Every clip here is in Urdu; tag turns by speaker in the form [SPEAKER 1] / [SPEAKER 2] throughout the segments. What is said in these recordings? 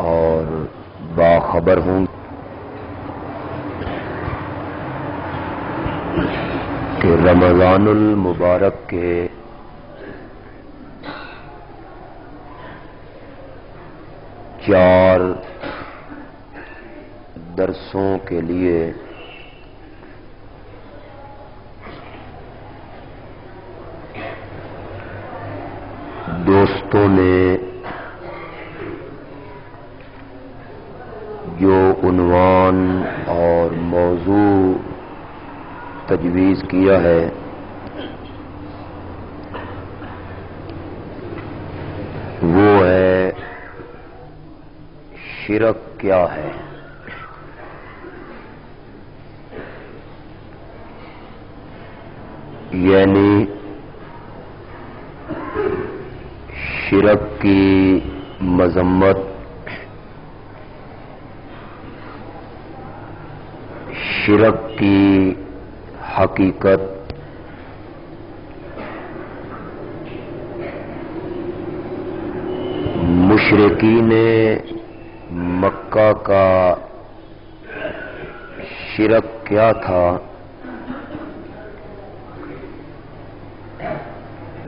[SPEAKER 1] اور باخبر ہوں کہ رمضان المبارک کے چار درسوں کے لیے دوستوں نے جو عنوان اور موضوع تجویز کیا ہے وہ ہے شرک کیا ہے۔ یعنی شرک کی مذمت، شرک کی حقیقت، مشرکین مکہ کا شرک کیا تھا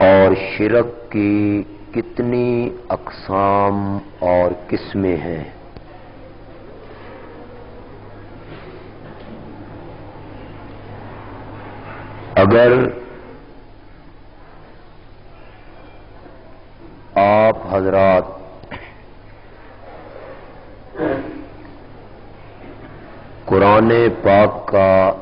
[SPEAKER 1] اور شرک کی کتنی اقسام اور قسمیں ہیں۔ اگر آپ حضرات قرآن پاک کا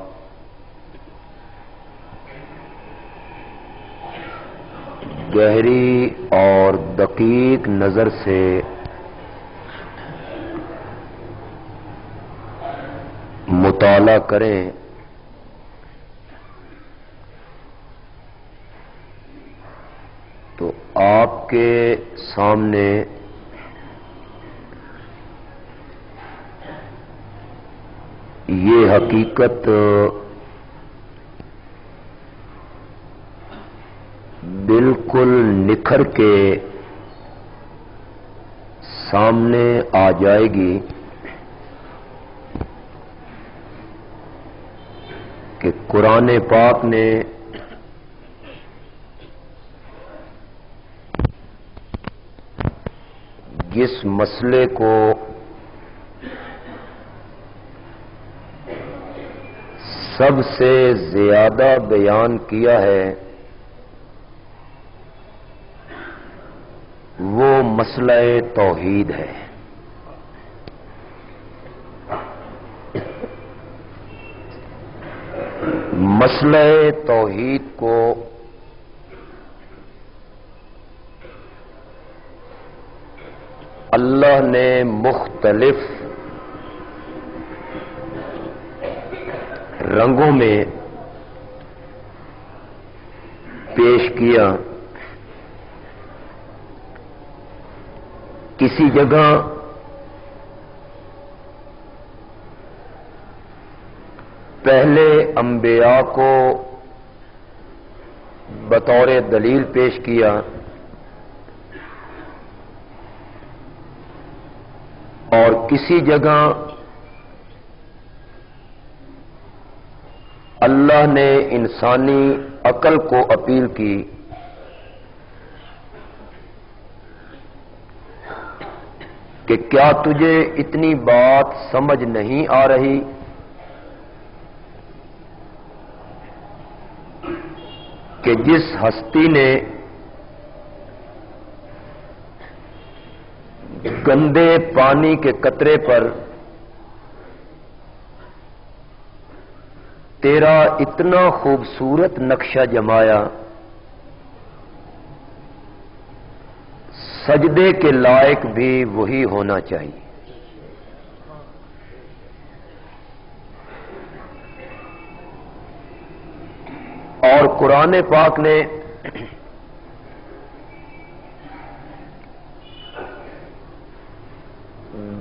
[SPEAKER 1] گہری اور دقیق نظر سے مطالعہ کریں تو آپ کے سامنے یہ حقیقت بالکل نکھر کے سامنے آ جائے گی کہ قرآن پاک نے جس مسئلے کو سب سے زیادہ بیان کیا ہے وہ مسئلہ توحید ہے۔ مسئلہ توحید کو اللہ نے مختلف رنگوں میں پیش کیا۔ کسی جگہ پہلے انبیاء کو بطور دلیل پیش کیا اور کسی جگہ اللہ نے انسانی عقل کو اپیل کی کہ کیا تجھے اتنی بات سمجھ نہیں آ رہی کہ جس ہستی نے گندے پانی کے قطرے پر تیرا اتنا خوبصورت نقشہ جمایا، سجدے کے لائق بھی وہی ہونا چاہیے۔ اور قرآن پاک نے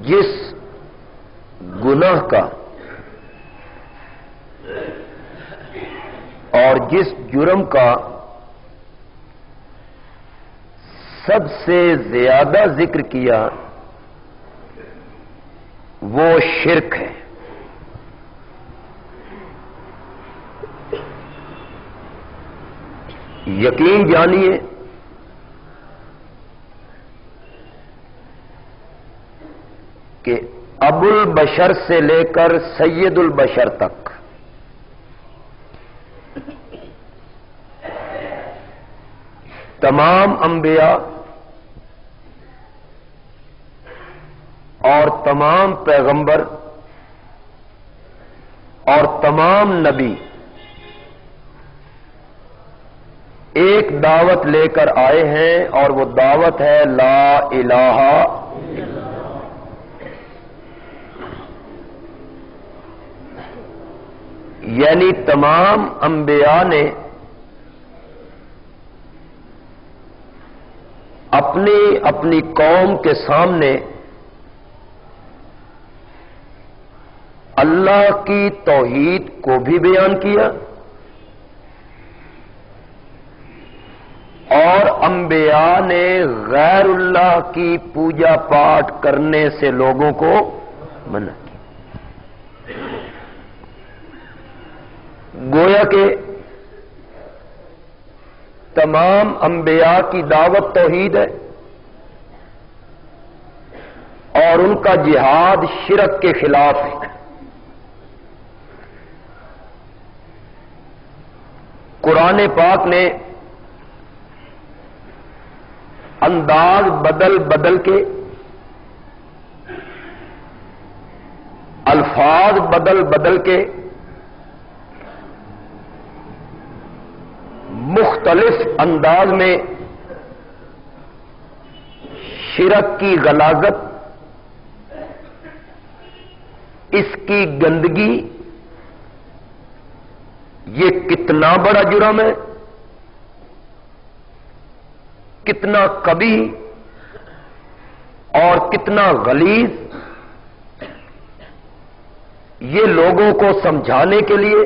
[SPEAKER 1] جس گناہ کا اور جس جرم کا سب سے زیادہ ذکر کیا وہ شرک ہے۔ یقین جانیے کہ ابو البشر سے لے کر سید البشر تک تمام انبیاء اور تمام پیغمبر اور تمام نبی ایک دعوت لے کر آئے ہیں، اور وہ دعوت ہے لا الہ الا اللہ۔ یعنی تمام انبیاء نے اپنی اپنی قوم کے سامنے اللہ کی توحید کو بھی بیان کیا، اور انبیاء نے غیر اللہ کی پوجا پاٹ کرنے سے لوگوں کو منع کیا۔ گویا کہ تمام انبیاء کی دعوت توحید ہے، اور ان کا جہاد شرک کے خلاف ہے۔ قرآن پاک نے انداز بدل بدل کے، الفاظ بدل بدل کے مختلف انداز میں شرک کی غلاظت، اس کی گندگی، یہ کتنا بڑا جرم ہے، کتنا قبیح اور کتنا غلیظ، یہ لوگوں کو سمجھانے کے لیے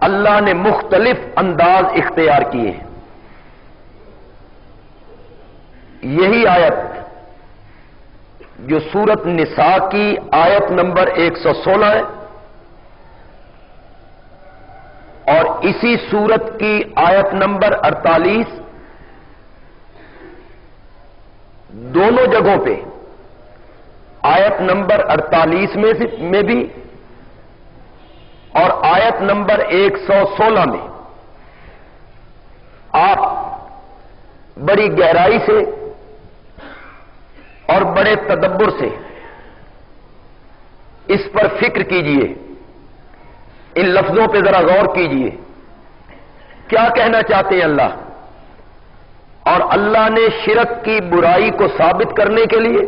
[SPEAKER 1] اللہ نے مختلف انداز اختیار کیے ہیں۔ یہی آیت جو سورۃ نساء کی آیت نمبر 116 ہے، اور اسی سورت کی آیت نمبر 48، دونوں جگہوں پہ آیت نمبر 48 میں بھی اور آیت نمبر 116 میں آپ بڑی گہرائی سے اور بڑے تدبر سے اس پر فکر کیجئے، ان لفظوں پہ ذرا غور کیجئے، کیا کہنا چاہتے ہیں اللہ؟ اور اللہ نے شرک کی برائی کو ثابت کرنے کے لیے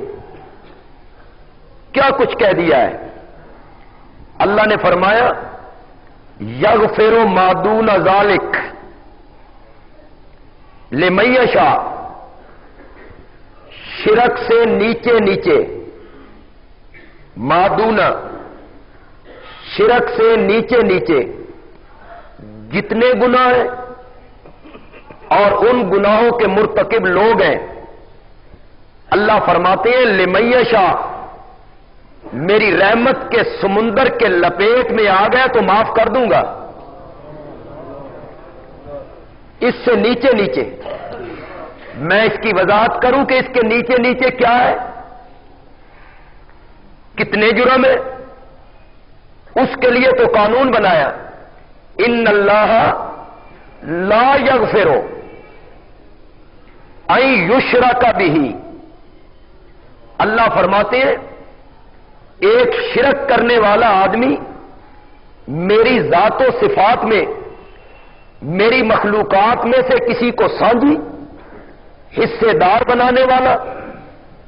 [SPEAKER 1] کیا کچھ کہہ دیا ہے؟ اللہ نے فرمایا یغفر ما دون ذالک لمن یشاء، شرک سے نیچے نیچے، ما دون شرک سے نیچے نیچے جتنے گناہ ہیں اور ان گناہوں کے مرتکب لوگ ہیں، اللہ فرماتے ہیں لمن یشاء، میری رحمت کے سمندر کے لپیٹ میں آ گیا تو معاف کر دوں گا۔ اس سے نیچے نیچے میں اس کی وضاحت کروں کہ اس کے نیچے نیچے کیا ہے، کتنے جرم ہے، اس کے لیے تو قانون بنایا، ان اللہ لا یغفر ان یشرک بہ، اللہ فرماتے ہیں ایک شرک کرنے والا آدمی میری ذات و صفات میں، میری مخلوقات میں سے کسی کو سانجھی، حصے دار بنانے والا،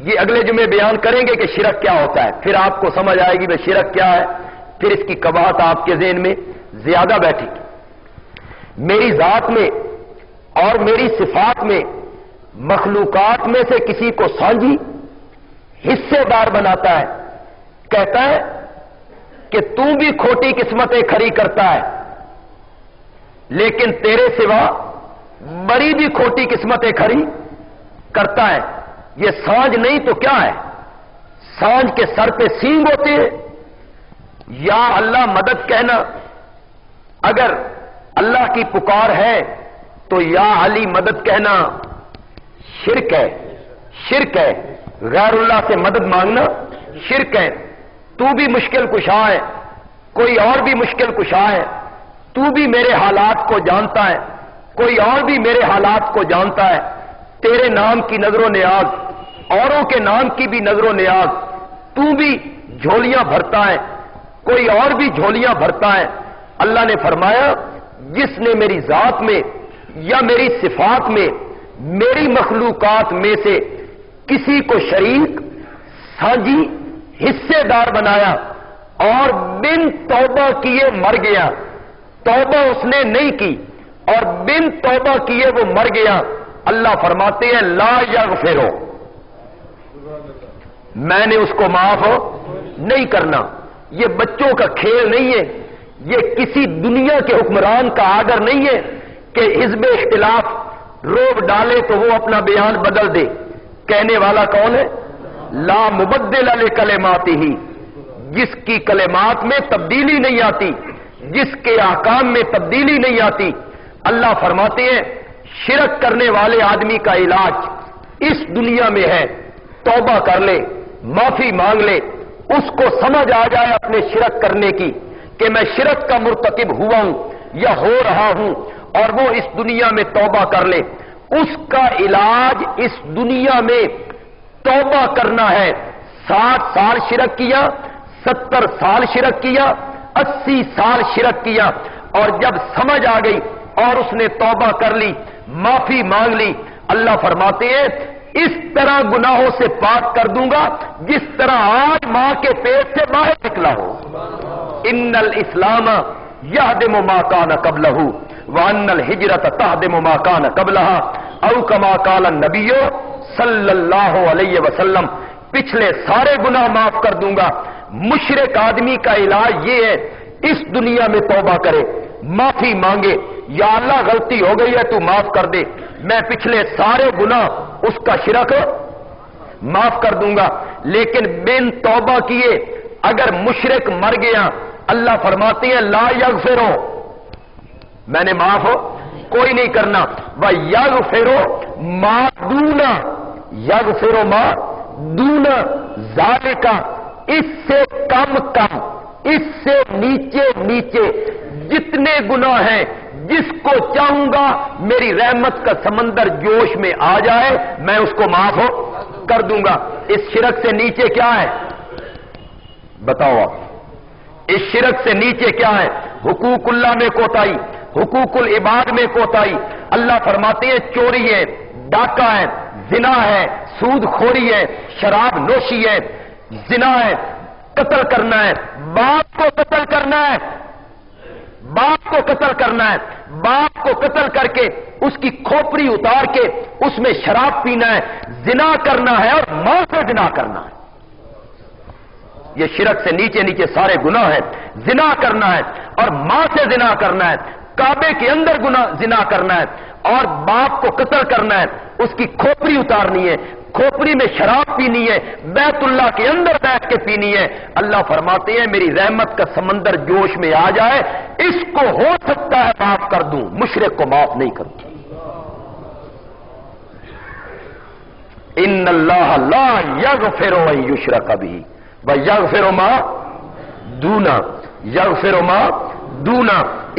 [SPEAKER 1] یہ اگلے جمعے بیان کریں گے کہ شرک کیا ہوتا ہے، پھر آپ کو سمجھ آئے گی کہ شرک کیا ہے، پھر اس کی قباحت آپ کے ذہن میں زیادہ بیٹھے گی۔ میری ذات میں اور میری صفات میں مخلوقات میں سے کسی کو سانجھی، حصے دار بناتا ہے، کہتا ہے کہ تو بھی کھوٹی قسمتیں کھڑی کرتا ہے، لیکن تیرے سوا بڑی بھی کھوٹی قسمتیں کھڑی کرتا ہے۔ یہ سانج نہیں تو کیا ہے؟ سانج کے سر پہ سینگ ہوتے ہیں، یا اللہ مدد کہنا اگر اللہ کی پکار ہے تو یا علی مدد کہنا شرک ہے، شرک ہے، غیر اللہ سے مدد مانگنا شرک ہے۔ تو بھی مشکل کشا ہے، کوئی اور بھی مشکل کشا ہے، تو بھی میرے حالات کو جانتا ہے، کوئی اور بھی میرے حالات کو جانتا ہے، تیرے نام کی نظر و نیاز، اوروں کے نام کی بھی نظر و نیاز، تو بھی جھولیاں بھرتا ہے، کوئی اور بھی جھولیاں بھرتا ہے۔ اللہ نے فرمایا جس نے میری ذات میں یا میری صفات میں میری مخلوقات میں سے کسی کو شریک، سانجی، حصے دار بنایا اور بن توبہ کیے مر گیا، توبہ اس نے نہیں کی اور بن توبہ کیے وہ مر گیا، اللہ فرماتے ہیں لا یغفرو، میں نے اس کو معاف نہیں کرنا۔ یہ بچوں کا کھیل نہیں ہے، یہ کسی دنیا کے حکمران کا آرڈر نہیں ہے کہ حزب اختلاف روب ڈالے تو وہ اپنا بیان بدل دے۔ کہنے والا کون ہے؟ لا مبدل لکلماتہ، جس کی کلمات میں تبدیلی نہیں آتی، جس کے احکام میں تبدیلی نہیں آتی۔ اللہ فرماتے ہیں شرک کرنے والے آدمی کا علاج اس دنیا میں ہے، توبہ کر لے، معافی مانگ لے، اس کو سمجھ آ جائے اپنے شرک کرنے کی کہ میں شرک کا مرتکب ہوا ہوں یا ہو رہا ہوں، اور وہ اس دنیا میں توبہ کر لے۔ اس کا علاج اس دنیا میں توبہ کرنا ہے۔ 60 سال شرک کیا، 70 سال شرک کیا، 80 سال شرک کیا، اور جب سمجھ آ گئی اور اس نے توبہ کر لی، معافی مانگ لی، اللہ فرماتے ہیں اس طرح گناہوں سے پاک کر دوں گا جس طرح آج ماں کے پیٹ سے باہر نکلا ہو۔ ان الاسلام یہدم ما کان قبلہ وان الہجرۃ تہدم ما کان قبلہا او کما قال النبی صلی اللہ علیہ وسلم، پچھلے سارے گناہ معاف کر دوں گا۔ مشرک آدمی کا علاج یہ ہے اس دنیا میں توبہ کرے، معافی مانگے، یا اللہ غلطی ہو گئی ہے تو معاف کر دے، میں پچھلے سارے گناہ اس کا شرک معاف کر دوں گا۔ لیکن بن توبہ کیے اگر مشرک مر گیا، اللہ فرماتے ہیں لا یغفرو، میں نے معاف کوئی نہیں کرنا، وَيَغْفِرُ مَا دُونَ، یغفر ما دون ذالک، اس سے کم کم، اس سے نیچے نیچے جتنے گناہ ہیں، جس کو چاہوں گا میری رحمت کا سمندر جوش میں آ جائے میں اس کو معاف کر دوں گا۔ اس شرک سے نیچے کیا ہے بتاؤ آپ؟ اس شرک سے نیچے کیا ہے؟ حقوق اللہ میں کوتاہی، حقوق العباد میں کوتاہی۔ اللہ فرماتے ہیں چوری ہے، ڈاکہ ہے، زنا ہے، سود خوری ہے، شراب نوشی ہے، زنا ہے، قتل کرنا ہے، باپ کو قتل کرنا ہے، باپ کو قتل کرنا ہے، باپ کو قتل کر کے اس کی کھوپڑی اتار کے اس میں شراب پینا ہے، زنا کرنا ہے اور ماں سے زنا کرنا ہے۔ یہ شرک سے نیچے نیچے سارے گناہ ہیں۔ زنا کرنا ہے اور ماں سے زنا کرنا ہے، کعبے کے اندر زنا کرنا ہے اور باپ کو قتل کرنا ہے، اس کی کھوپڑی اتارنی ہے، کھوپڑی میں شراب پینی ہے، بیت اللہ کے اندر بیٹھ کے پینی ہے۔ اللہ فرماتے ہیں میری رحمت کا سمندر جوش میں آ جائے، اس کو ہو سکتا ہے معاف کر دوں، مشرک کو معاف نہیں کروں۔ ان اللہ لا یغفر ان یشرک بہ ویغفر ما دون، یغفر ما دون،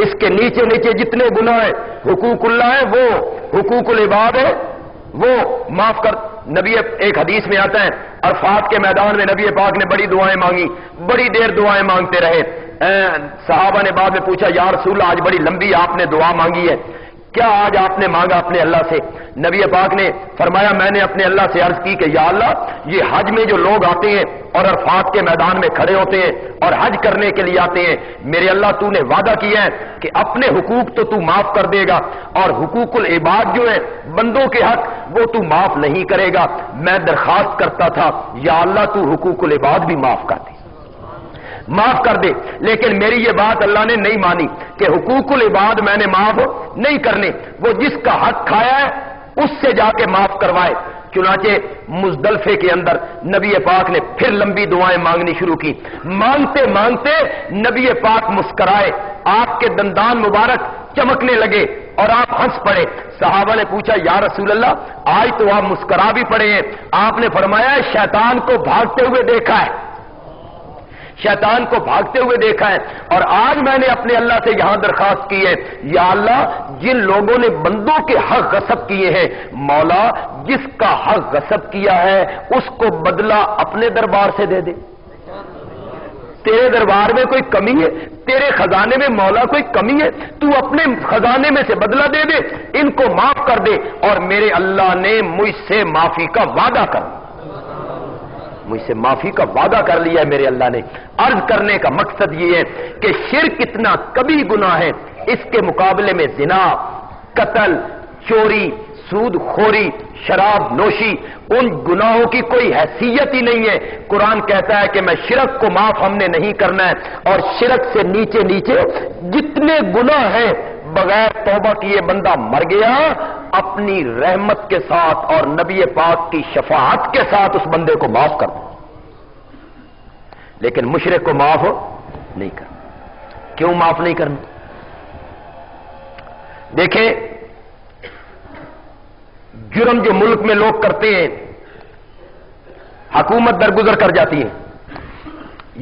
[SPEAKER 1] اس کے نیچے نیچے جتنے گناہ ہیں، حقوق اللہ ہے، وہ حقوق العباد ہے، وہ معاف کر۔ نبی ایک حدیث میں آتا ہے عرفات کے میدان میں نبی پاک نے بڑی دعائیں مانگی، بڑی دیر دعائیں مانگتے رہے۔ صحابہ نے بعد میں پوچھا یا رسول اللہ آج بڑی لمبی آپ نے دعا مانگی ہے، کیا آج آپ نے مانگا اپنے اللہ سے؟ نبی پاک نے فرمایا میں نے اپنے اللہ سے عرض کی کہ یا اللہ یہ حج میں جو لوگ آتے ہیں اور عرفات کے میدان میں کھڑے ہوتے ہیں اور حج کرنے کے لیے آتے ہیں، میرے اللہ تو نے وعدہ کیا ہے کہ اپنے حقوق تو معاف کر دے گا اور حقوق العباد جو ہے بندوں کے حق وہ تو معاف نہیں کرے گا۔ میں درخواست کرتا تھا یا اللہ تو حقوق العباد بھی معاف کر دے، معاف کر دے، لیکن میری یہ بات اللہ نے نہیں مانی کہ حقوق العباد میں نے معاف نہیں کرنے، وہ جس کا حق کھایا ہے اس سے جا کے معاف کروائے، چنانچہ مزدلفے کے اندر نبی پاک نے پھر لمبی دعائیں مانگنی شروع کی. مانگتے مانگتے نبی پاک مسکرائے, آپ کے دندان مبارک چمکنے لگے اور آپ ہنس پڑے. صحابہ نے پوچھا یا رسول اللہ آج تو آپ مسکرا بھی پڑے ہیں. آپ نے فرمایا شیطان کو بھاگتے ہوئے دیکھا ہے, شیطان کو بھاگتے ہوئے دیکھا ہے, اور آج میں نے اپنے اللہ سے یہاں درخواست کی ہے یا اللہ جن لوگوں نے بندوں کے حق غصب کیے ہیں, مولا جس کا حق غصب کیا ہے اس کو بدلہ اپنے دربار سے دے دے. تیرے دربار میں کوئی کمی ہے؟ تیرے خزانے میں مولا کوئی کمی ہے؟ تو اپنے خزانے میں سے بدلہ دے دے, ان کو معاف کر دے. اور میرے اللہ نے مجھ سے معافی کا وعدہ کر, مجھ سے معافی کا وعدہ کر لیا ہے میرے اللہ نے. عرض کرنے کا مقصد یہ ہے کہ شرک اتنا کبھی گناہ ہے, اس کے مقابلے میں زنا, قتل, چوری, سود خوری, شراب نوشی, ان گناہوں کی کوئی حیثیت ہی نہیں ہے. قرآن کہتا ہے کہ میں شرک کو معاف ہم نے نہیں کرنا ہے, اور شرک سے نیچے نیچے جتنے گناہ ہیں بغیر توبہ کیے بندہ مر گیا, اپنی رحمت کے ساتھ اور نبی پاک کی شفاعت کے ساتھ اس بندے کو معاف کر دو, لیکن مشرک کو معاف نہیں کرنا. کیوں معاف نہیں کرنا؟ دیکھیں جرم جو ملک میں لوگ کرتے ہیں, حکومت درگزر کر جاتی ہے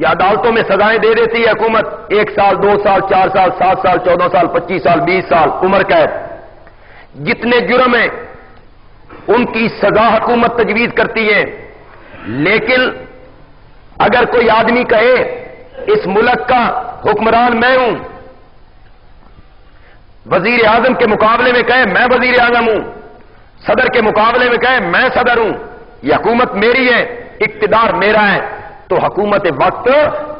[SPEAKER 1] یا عدالتوں میں سزائیں دے دیتی ہے حکومت, 1 سال 2 سال 4 سال 7 سال 14 سال 25 سال 20 سال عمر قید. جتنے جرم ہیں ان کی سزا حکومت تجویز کرتی ہے. لیکن اگر کوئی آدمی کہے اس ملک کا حکمران میں ہوں, وزیر اعظم کے مقابلے میں کہے میں وزیر اعظم ہوں, صدر کے مقابلے میں کہے میں صدر ہوں, یہ حکومت میری ہے, اقتدار میرا ہے, تو حکومت وقت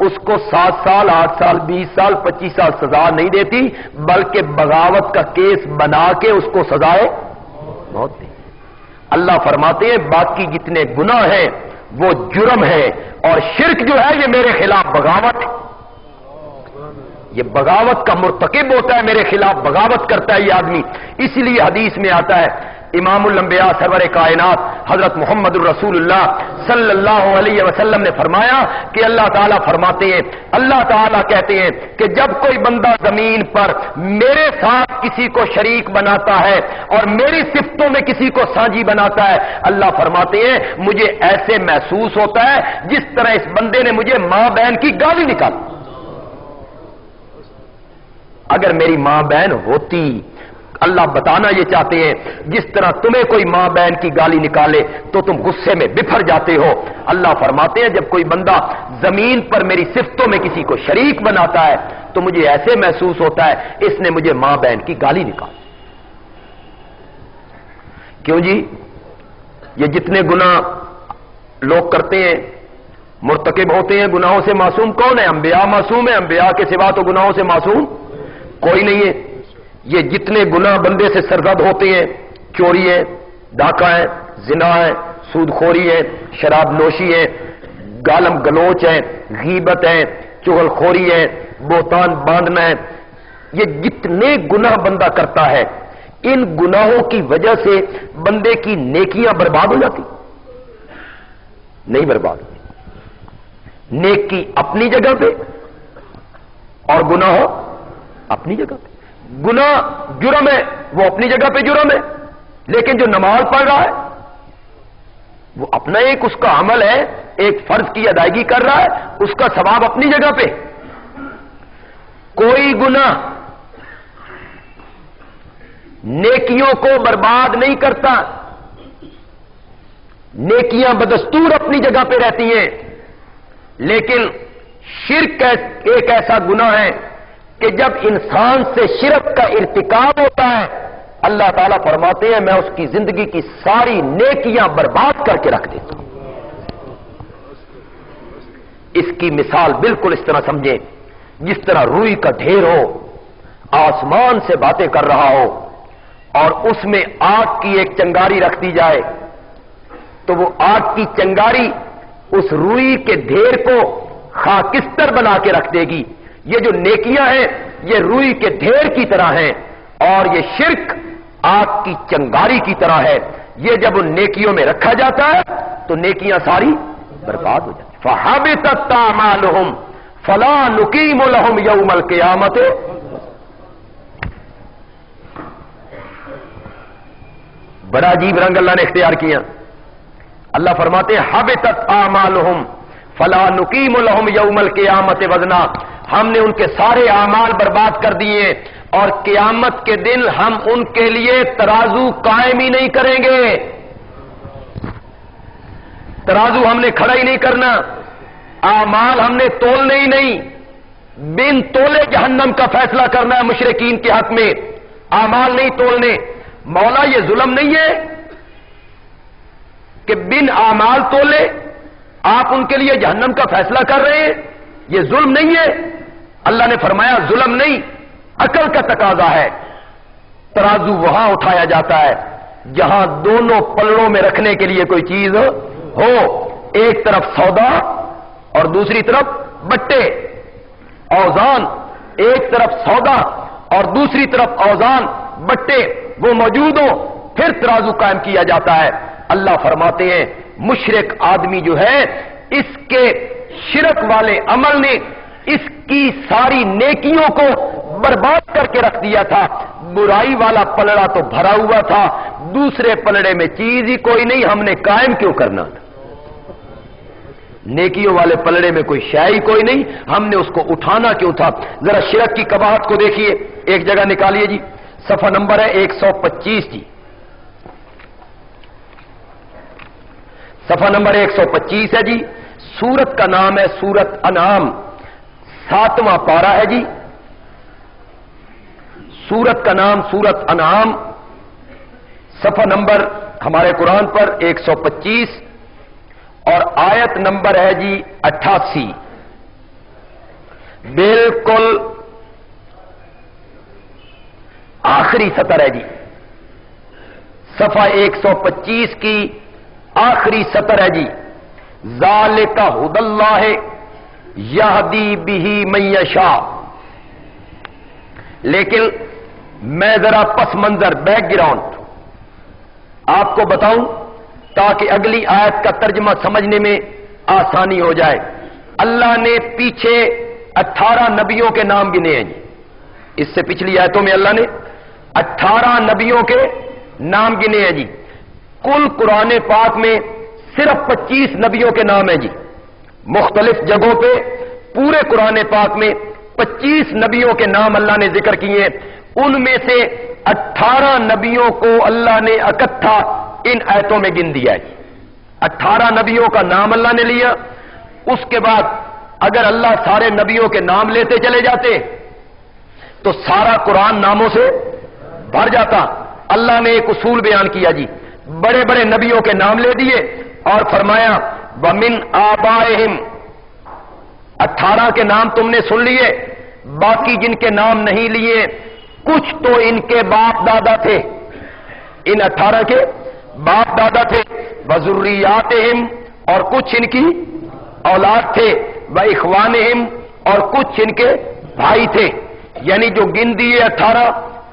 [SPEAKER 1] اس کو 7 سال 8 سال 20 سال 25 سال سزا نہیں دیتی, بلکہ بغاوت کا کیس بنا کے اس کو سزائے موت دی. اللہ فرماتے ہیں باقی جتنے گناہ ہیں وہ جرم ہے, اور شرک جو ہے یہ میرے خلاف بغاوت ہے, یہ بغاوت کا مرتکب ہوتا ہے, میرے خلاف بغاوت کرتا ہے یہ آدمی. اسی لیے حدیث میں آتا ہے امام الانبیاء سرور کائنات حضرت محمد الرسول اللہ صلی اللہ علیہ وسلم نے فرمایا کہ اللہ تعالیٰ فرماتے ہیں, اللہ تعالیٰ کہتے ہیں کہ جب کوئی بندہ زمین پر میرے ساتھ کسی کو شریک بناتا ہے اور میری صفتوں میں کسی کو سانجی بناتا ہے, اللہ فرماتے ہیں مجھے ایسے محسوس ہوتا ہے جس طرح اس بندے نے مجھے ماں بہن کی گالی نکالی. اگر میری ماں بہن ہوتی, اللہ بتانا یہ چاہتے ہیں جس طرح تمہیں کوئی ماں بہن کی گالی نکالے تو تم غصے میں بفر جاتے ہو. اللہ فرماتے ہیں جب کوئی بندہ زمین پر میری صفتوں میں کسی کو شریک بناتا ہے تو مجھے ایسے محسوس ہوتا ہے اس نے مجھے ماں بہن کی گالی نکالی. کیوں جی؟ یہ جتنے گناہ لوگ کرتے ہیں مرتکب ہوتے ہیں, گناہوں سے معصوم کون ہے؟ انبیاء معصوم ہیں, انبیاء کے سوا تو گناہوں سے معصوم کوئی نہیں ہے. یہ جتنے گناہ بندے سے سرزد ہوتے ہیں, چوری ہے, ڈاکہ ہے, زنا ہے, سود خوری ہے, شراب نوشی ہے, گالم گلوچ ہے, غیبت ہے, چغل خوری ہے, بہتان باندھنا ہے, یہ جتنے گناہ بندہ کرتا ہے ان گناہوں کی وجہ سے بندے کی نیکیاں برباد ہو جاتی؟ نہیں برباد ہوتی. نیکی اپنی جگہ پہ اور گناہ اپنی جگہ پہ. گناہ جرم ہے وہ اپنی جگہ پہ جرم ہے, لیکن جو نماز پڑھ رہا ہے وہ اپنا ایک اس کا عمل ہے, ایک فرض کی ادائیگی کر رہا ہے, اس کا ثواب اپنی جگہ پہ. کوئی گناہ نیکیوں کو برباد نہیں کرتا, نیکیاں بدستور اپنی جگہ پہ رہتی ہیں, لیکن شرک ایک ایسا گناہ ہے کہ جب انسان سے شرک کا ارتکاب ہوتا ہے اللہ تعالیٰ فرماتے ہیں میں اس کی زندگی کی ساری نیکیاں برباد کر کے رکھ دیتا ہوں. اس کی مثال بالکل اس طرح سمجھیں جس طرح روئی کا ڈھیر ہو, آسمان سے باتیں کر رہا ہو, اور اس میں آگ کی ایک چنگاری رکھ دی جائے تو وہ آگ کی چنگاری اس روئی کے ڈھیر کو خاکستر بنا کے رکھ دے گی. یہ جو نیکیاں ہیں یہ روئی کے ڈھیر کی طرح ہیں, اور یہ شرک آگ کی چنگاری کی طرح ہے. یہ جب ان نیکیوں میں رکھا جاتا ہے تو نیکیاں ساری برباد ہو جاتی. فَحَبِطَتْ أَعْمَالُهُمْ فَلَا نُقِيمُ لَهُمْ يَوْمَ الْقِيَامَةِ. بڑا عجیب رنگ اللہ نے اختیار کیا. اللہ فرماتے ہیں حبطت اعمالہم فلا نقیم لہم یوم القیامت وزنا. ہم نے ان کے سارے اعمال برباد کر دیے اور قیامت کے دن ہم ان کے لیے ترازو قائم ہی نہیں کریں گے. ترازو ہم نے کھڑا ہی نہیں کرنا، اعمال ہم نے تولنے ہی نہیں. بن تولے جہنم کا فیصلہ کرنا ہے مشرکین کے حق میں، اعمال نہیں تولنے. مولا یہ ظلم نہیں ہے کہ بن اعمال تولے آپ ان کے لیے جہنم کا فیصلہ کر رہے ہیں؟ یہ ظلم نہیں ہے. اللہ نے فرمایا ظلم نہیں، عقل کا تقاضا ہے. ترازو وہاں اٹھایا جاتا ہے جہاں دونوں پلڑوں میں رکھنے کے لیے کوئی چیز ہو. ایک طرف سودا اور دوسری طرف بٹے. اوزان، ایک طرف سودا اور دوسری طرف اوزان بٹے وہ موجود ہو پھر ترازو قائم کیا جاتا ہے. اللہ فرماتے ہیں مشرک آدمی جو ہے اس کے شرک والے عمل نے اس کی ساری نیکیوں کو برباد کر کے رکھ دیا تھا. برائی والا پلڑا تو بھرا ہوا تھا، دوسرے پلڑے میں چیز ہی کوئی نہیں، ہم نے قائم کیوں کرنا تھا؟ نیکیوں والے پلڑے میں کوئی شے ہی کوئی نہیں، ہم نے اس کو اٹھانا کیوں تھا؟ ذرا شرک کی قباحت کو دیکھیے، ایک جگہ نکالیے جی، صفحہ نمبر ہے 125 جی، صفحہ نمبر 125 ہے جی. سورت کا نام ہے سورت انعام، 7واں پارہ ہے جی. سورت کا نام سورت انعام، صفحہ نمبر ہمارے قرآن پر 125 اور آیت نمبر ہے جی 88. بالکل آخری سطر ہے جی، صفحہ 125 کی آخری سطر ہے جی. ذالک ھدی اللہ یہدی بہ من یشاء. لیکن میں ذرا پس منظر بیک گراؤنڈ آپ کو بتاؤں تاکہ اگلی آیت کا ترجمہ سمجھنے میں آسانی ہو جائے. اللہ نے پیچھے 18 نبیوں کے نام گنے ہیں جی. اس سے پچھلی آیتوں میں اللہ نے 18 نبیوں کے نام گنے ہیں جی. کل قرآن پاک میں صرف 25 نبیوں کے نام ہیں جی. مختلف جگہوں پہ پورے قرآن پاک میں 25 نبیوں کے نام اللہ نے ذکر کیے ہیں. ان میں سے 18 نبیوں کو اللہ نے اکٹھا ان آیتوں میں گن دیا ہے. 18 نبیوں کا نام اللہ نے لیا. اس کے بعد اگر اللہ سارے نبیوں کے نام لیتے چلے جاتے تو سارا قرآن ناموں سے بھر جاتا. اللہ نے ایک اصول بیان کیا جی، بڑے بڑے نبیوں کے نام لے دیے اور فرمایا وَمِنْ آبَائِهِمْ. 18 کے نام تم نے سن لیے، باقی جن کے نام نہیں لیے کچھ تو ان کے باپ دادا تھے. ان 18 کے باپ دادا تھے. وَذُرِّيَّاتِهِمْ اور کچھ ان کی اولاد تھے. وَإِخْوَانِهِمْ اور کچھ ان کے بھائی تھے. یعنی جو گن دیے 18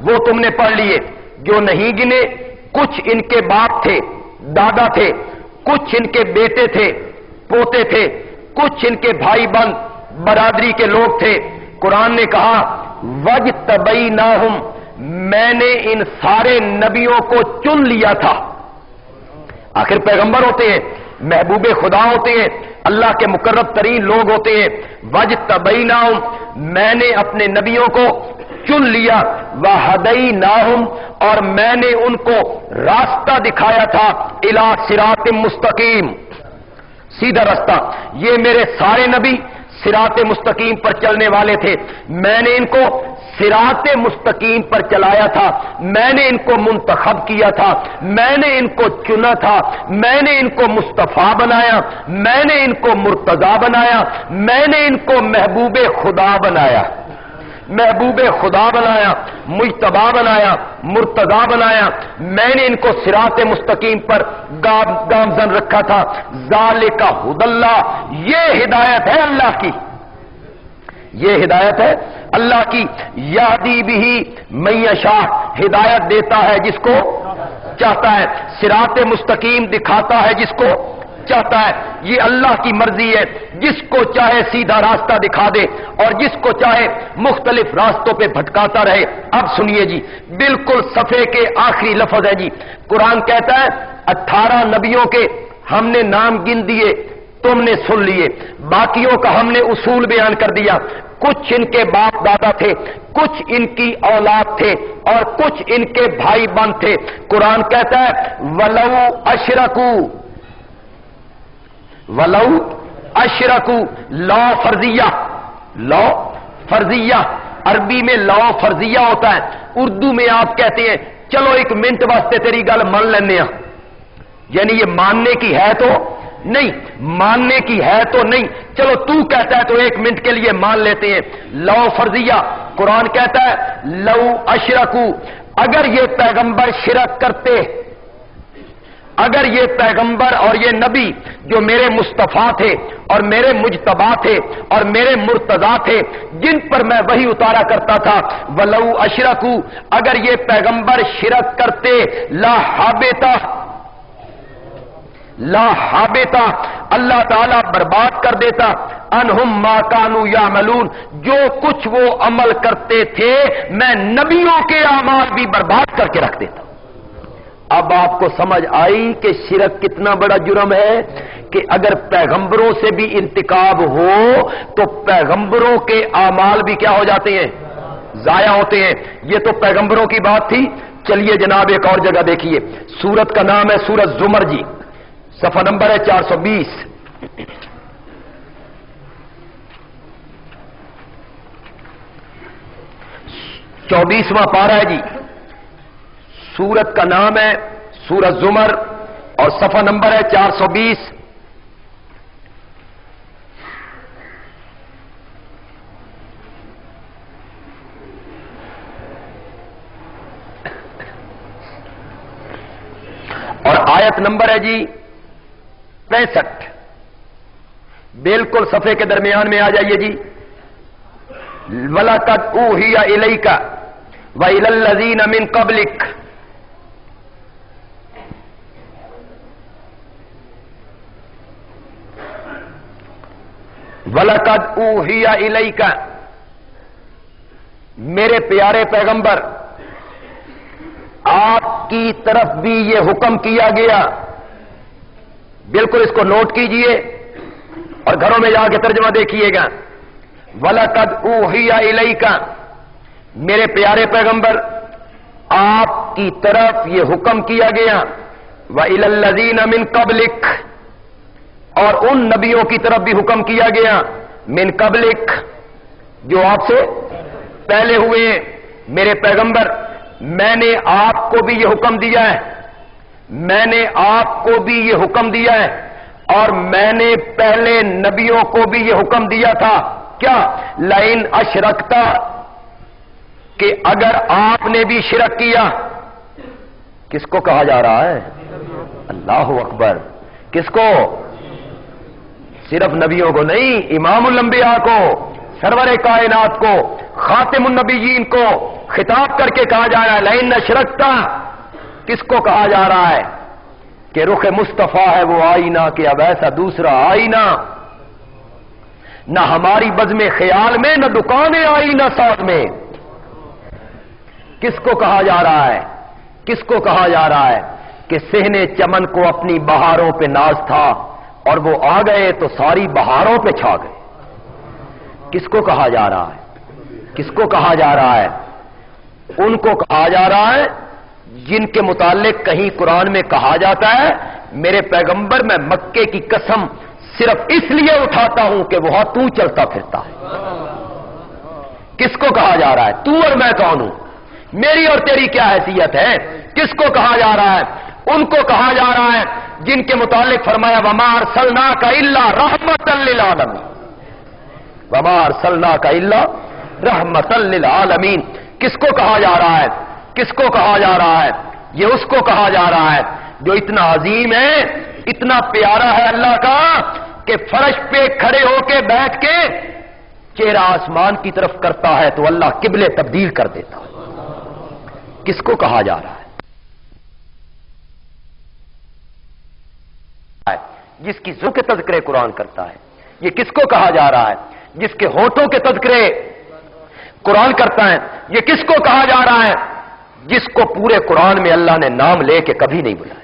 [SPEAKER 1] وہ تم نے پڑھ لیے، جو نہیں گنے کچھ ان کے باپ تھے، دادا تھے، کچھ ان کے بیٹے تھے، پوتے تھے، کچھ ان کے بھائی بند برادری کے لوگ تھے. قرآن نے کہا وَجْتَبَيْنَاهُمْ، میں نے ان سارے نبیوں کو چن لیا تھا. آخر پیغمبر ہوتے ہیں، محبوب خدا ہوتے ہیں، اللہ کے مقرب ترین لوگ ہوتے ہیں. وَجْتَبَيْنَاهُمْ، میں نے اپنے نبیوں کو چن لیا. وَهَدَيْنَاهُمْ اور میں نے ان کو راستہ دکھایا تھا. اِلَى صِرَاطٍ مستقیم، سیدھا راستہ. یہ میرے سارے نبی صراط مستقیم پر چلنے والے تھے. میں نے ان کو صراط مستقیم پر چلایا تھا. میں نے ان کو منتخب کیا تھا، میں نے ان کو چنا تھا، میں نے ان کو مصطفیٰ بنایا، میں نے ان کو مرتضی بنایا، میں نے ان کو محبوب خدا بنایا. محبوب خدا بنایا، مجتبی بنایا، مرتضی بنایا. میں نے ان کو صراط مستقیم پر گامزن رکھا تھا. ذالک ھدی اللہ، یہ ہدایت ہے اللہ کی، یہ ہدایت ہے اللہ کی. یہدی بہ من یشاء، ہدایت دیتا ہے جس کو چاہتا ہے، صراط مستقیم دکھاتا ہے جس کو چاہتا ہے، یہ اللہ کی مرضی ہے، جس کو چاہے سیدھا راستہ دکھا دے اور جس کو چاہے مختلف راستوں پہ بھٹکاتا رہے۔ اب سنیے جی، بالکل صفحے کے آخری لفظ ہے جی، قرآن کہتا ہے 18 نبیوں کے ہم نے نام گن دیے، تم نے سن لیے، باقیوں کا ہم نے اصول بیان کر دیا، کچھ ان کے باپ دادا تھے، کچھ ان کی اولاد تھے اور کچھ ان کے بھائی بہن تھے۔ قرآن کہتا ہے وَلَوْ أَشْرَكُوا، وَلَوْ أَشْرَكُوا، لا فرضیہ، لا فرضیہ، عربی میں لا فرضیہ ہوتا ہے، اردو میں آپ کہتے ہیں چلو ایک منٹ واسطے تیری گل مان لینے ہاں، یعنی یہ ماننے کی ہے تو نہیں، ماننے کی ہے تو نہیں، چلو تو کہتا ہے تو ایک منٹ کے لیے مان لیتے ہیں۔ لو فرضیہ، قرآن کہتا ہے لو اشرکو، اگر یہ پیغمبر شرک کرتے، اگر یہ پیغمبر اور یہ نبی جو میرے مصطفیٰ تھے اور میرے مجتبی تھے اور میرے مرتضی تھے جن پر میں وحی اتارا کرتا تھا، ولو اشرکو، اگر یہ پیغمبر شرک کرتے، لا حابطہ، لا حابطہ، اللہ تعالیٰ برباد کر دیتا، انہم ما کانوا یعملون، جو کچھ وہ عمل کرتے تھے میں نبیوں کے اعمال بھی برباد کر کے رکھ دیتا۔ اب آپ کو سمجھ آئی کہ شرک کتنا بڑا جرم ہے، کہ اگر پیغمبروں سے بھی انتخاب ہو تو پیغمبروں کے اعمال بھی کیا ہو جاتے ہیں، ضائع ہوتے ہیں۔ یہ تو پیغمبروں کی بات تھی۔ چلیے جناب ایک اور جگہ دیکھیے، سورت کا نام ہے سورت زمر جی، صفحہ نمبر ہے 420، چوبیسواں پارہ ہے جی، سورت کا نام ہے سورت زمر اور صفحہ نمبر ہے 420۔ اور آیت نمبر ہے جی 65، بالکل صفحے کے درمیان میں آ جائیے جی، وَلَقَدْ أُوحِيَ إِلَيْكَ وَإِلَى الَّذِينَ مِن قَبْلِكَ، وَلَقَدْ أُوحِيَ إِلَيْكَ، میرے پیارے پیغمبر آپ کی طرف بھی یہ حکم کیا گیا، بالکل اس کو نوٹ کیجئے اور گھروں میں جا کے ترجمہ دیکھیے گا۔ وَلَقَدْ أُوحِيَ إِلَيْكَ، میرے پیارے پیغمبر آپ کی طرف یہ حکم کیا گیا، وَإِلَى الَّذِينَ مِن قَبْلِكَ، اور ان نبیوں کی طرف بھی حکم کیا گیا، من قبلک، جو آپ سے پہلے ہوئے ہیں۔ میرے پیغمبر میں نے آپ کو بھی یہ حکم دیا ہے، میں نے آپ کو بھی یہ حکم دیا ہے اور میں نے پہلے نبیوں کو بھی یہ حکم دیا تھا، کیا؟ لئن اشرکتا، کہ اگر آپ نے بھی شرک کیا، کس کو کہا جا رہا ہے؟ اللہ اکبر، کس کو؟ صرف نبیوں کو نہیں، امام الانبیاء کو، سرور کائنات کو، خاتم النبیین کو خطاب کر کے کہا جا رہا ہے لئن اشرکتا۔ کس کو کہا جا رہا ہے؟ کہ رخ مصطفیٰ ہے وہ آئینہ، کہ اب ایسا دوسرا آئینہ نہ ہماری بزم خیال میں، نہ دکانیں آئینہ ساتھ میں۔ کس کو کہا جا رہا ہے؟ کس کو کہا جا رہا ہے؟ کہ صحن چمن کو اپنی بہاروں پہ ناز تھا اور وہ آ گئے تو ساری بہاروں پہ چھا گئے۔ کس کو کہا جا رہا ہے؟ کس کو کہا جا رہا ہے؟ ان کو کہا جا رہا ہے جن کے متعلق کہیں قرآن میں کہا جاتا ہے میرے پیغمبر میں مکے کی قسم صرف اس لیے اٹھاتا ہوں کہ وہاں تو چلتا پھرتا ہے۔ کس کو کہا جا رہا ہے؟ تو اور میں کون ہوں؟ میری اور تیری کیا حیثیت ہے؟ کس کو کہا جا رہا ہے؟ ان کو کہا جا رہا ہے جن کے متعلق فرمایا وَمَا أَرْسَلْنَاكَ إِلَّا رَحْمَةً لِّلْعَالَمِينَ، وَمَا أَرْسَلْنَاكَ إِلَّا رَحْمَةً لِّلْعَالَمِينَ۔ کس کو کہا جا رہا ہے؟ کس کو کہا جا رہا ہے؟ یہ اس کو کہا جا رہا ہے جو اتنا عظیم ہے، اتنا پیارا ہے اللہ کا کہ فرش پہ کھڑے ہو کے بیٹھ کے چہرہ آسمان کی طرف کرتا ہے تو اللہ قبلے تبدیل کر دیتا ہے۔ کس کو کہا جا رہا ہے؟ جس کی زو کے تذکرے قرآن کرتا ہے. یہ کس کو کہا جا رہا ہے؟ جس کے ہونٹوں کے تذکرے قرآن کرتا ہے. یہ کس کو کہا جا رہا ہے؟ جس کو پورے قرآن میں اللہ نے نام لے کے کبھی نہیں بلایا.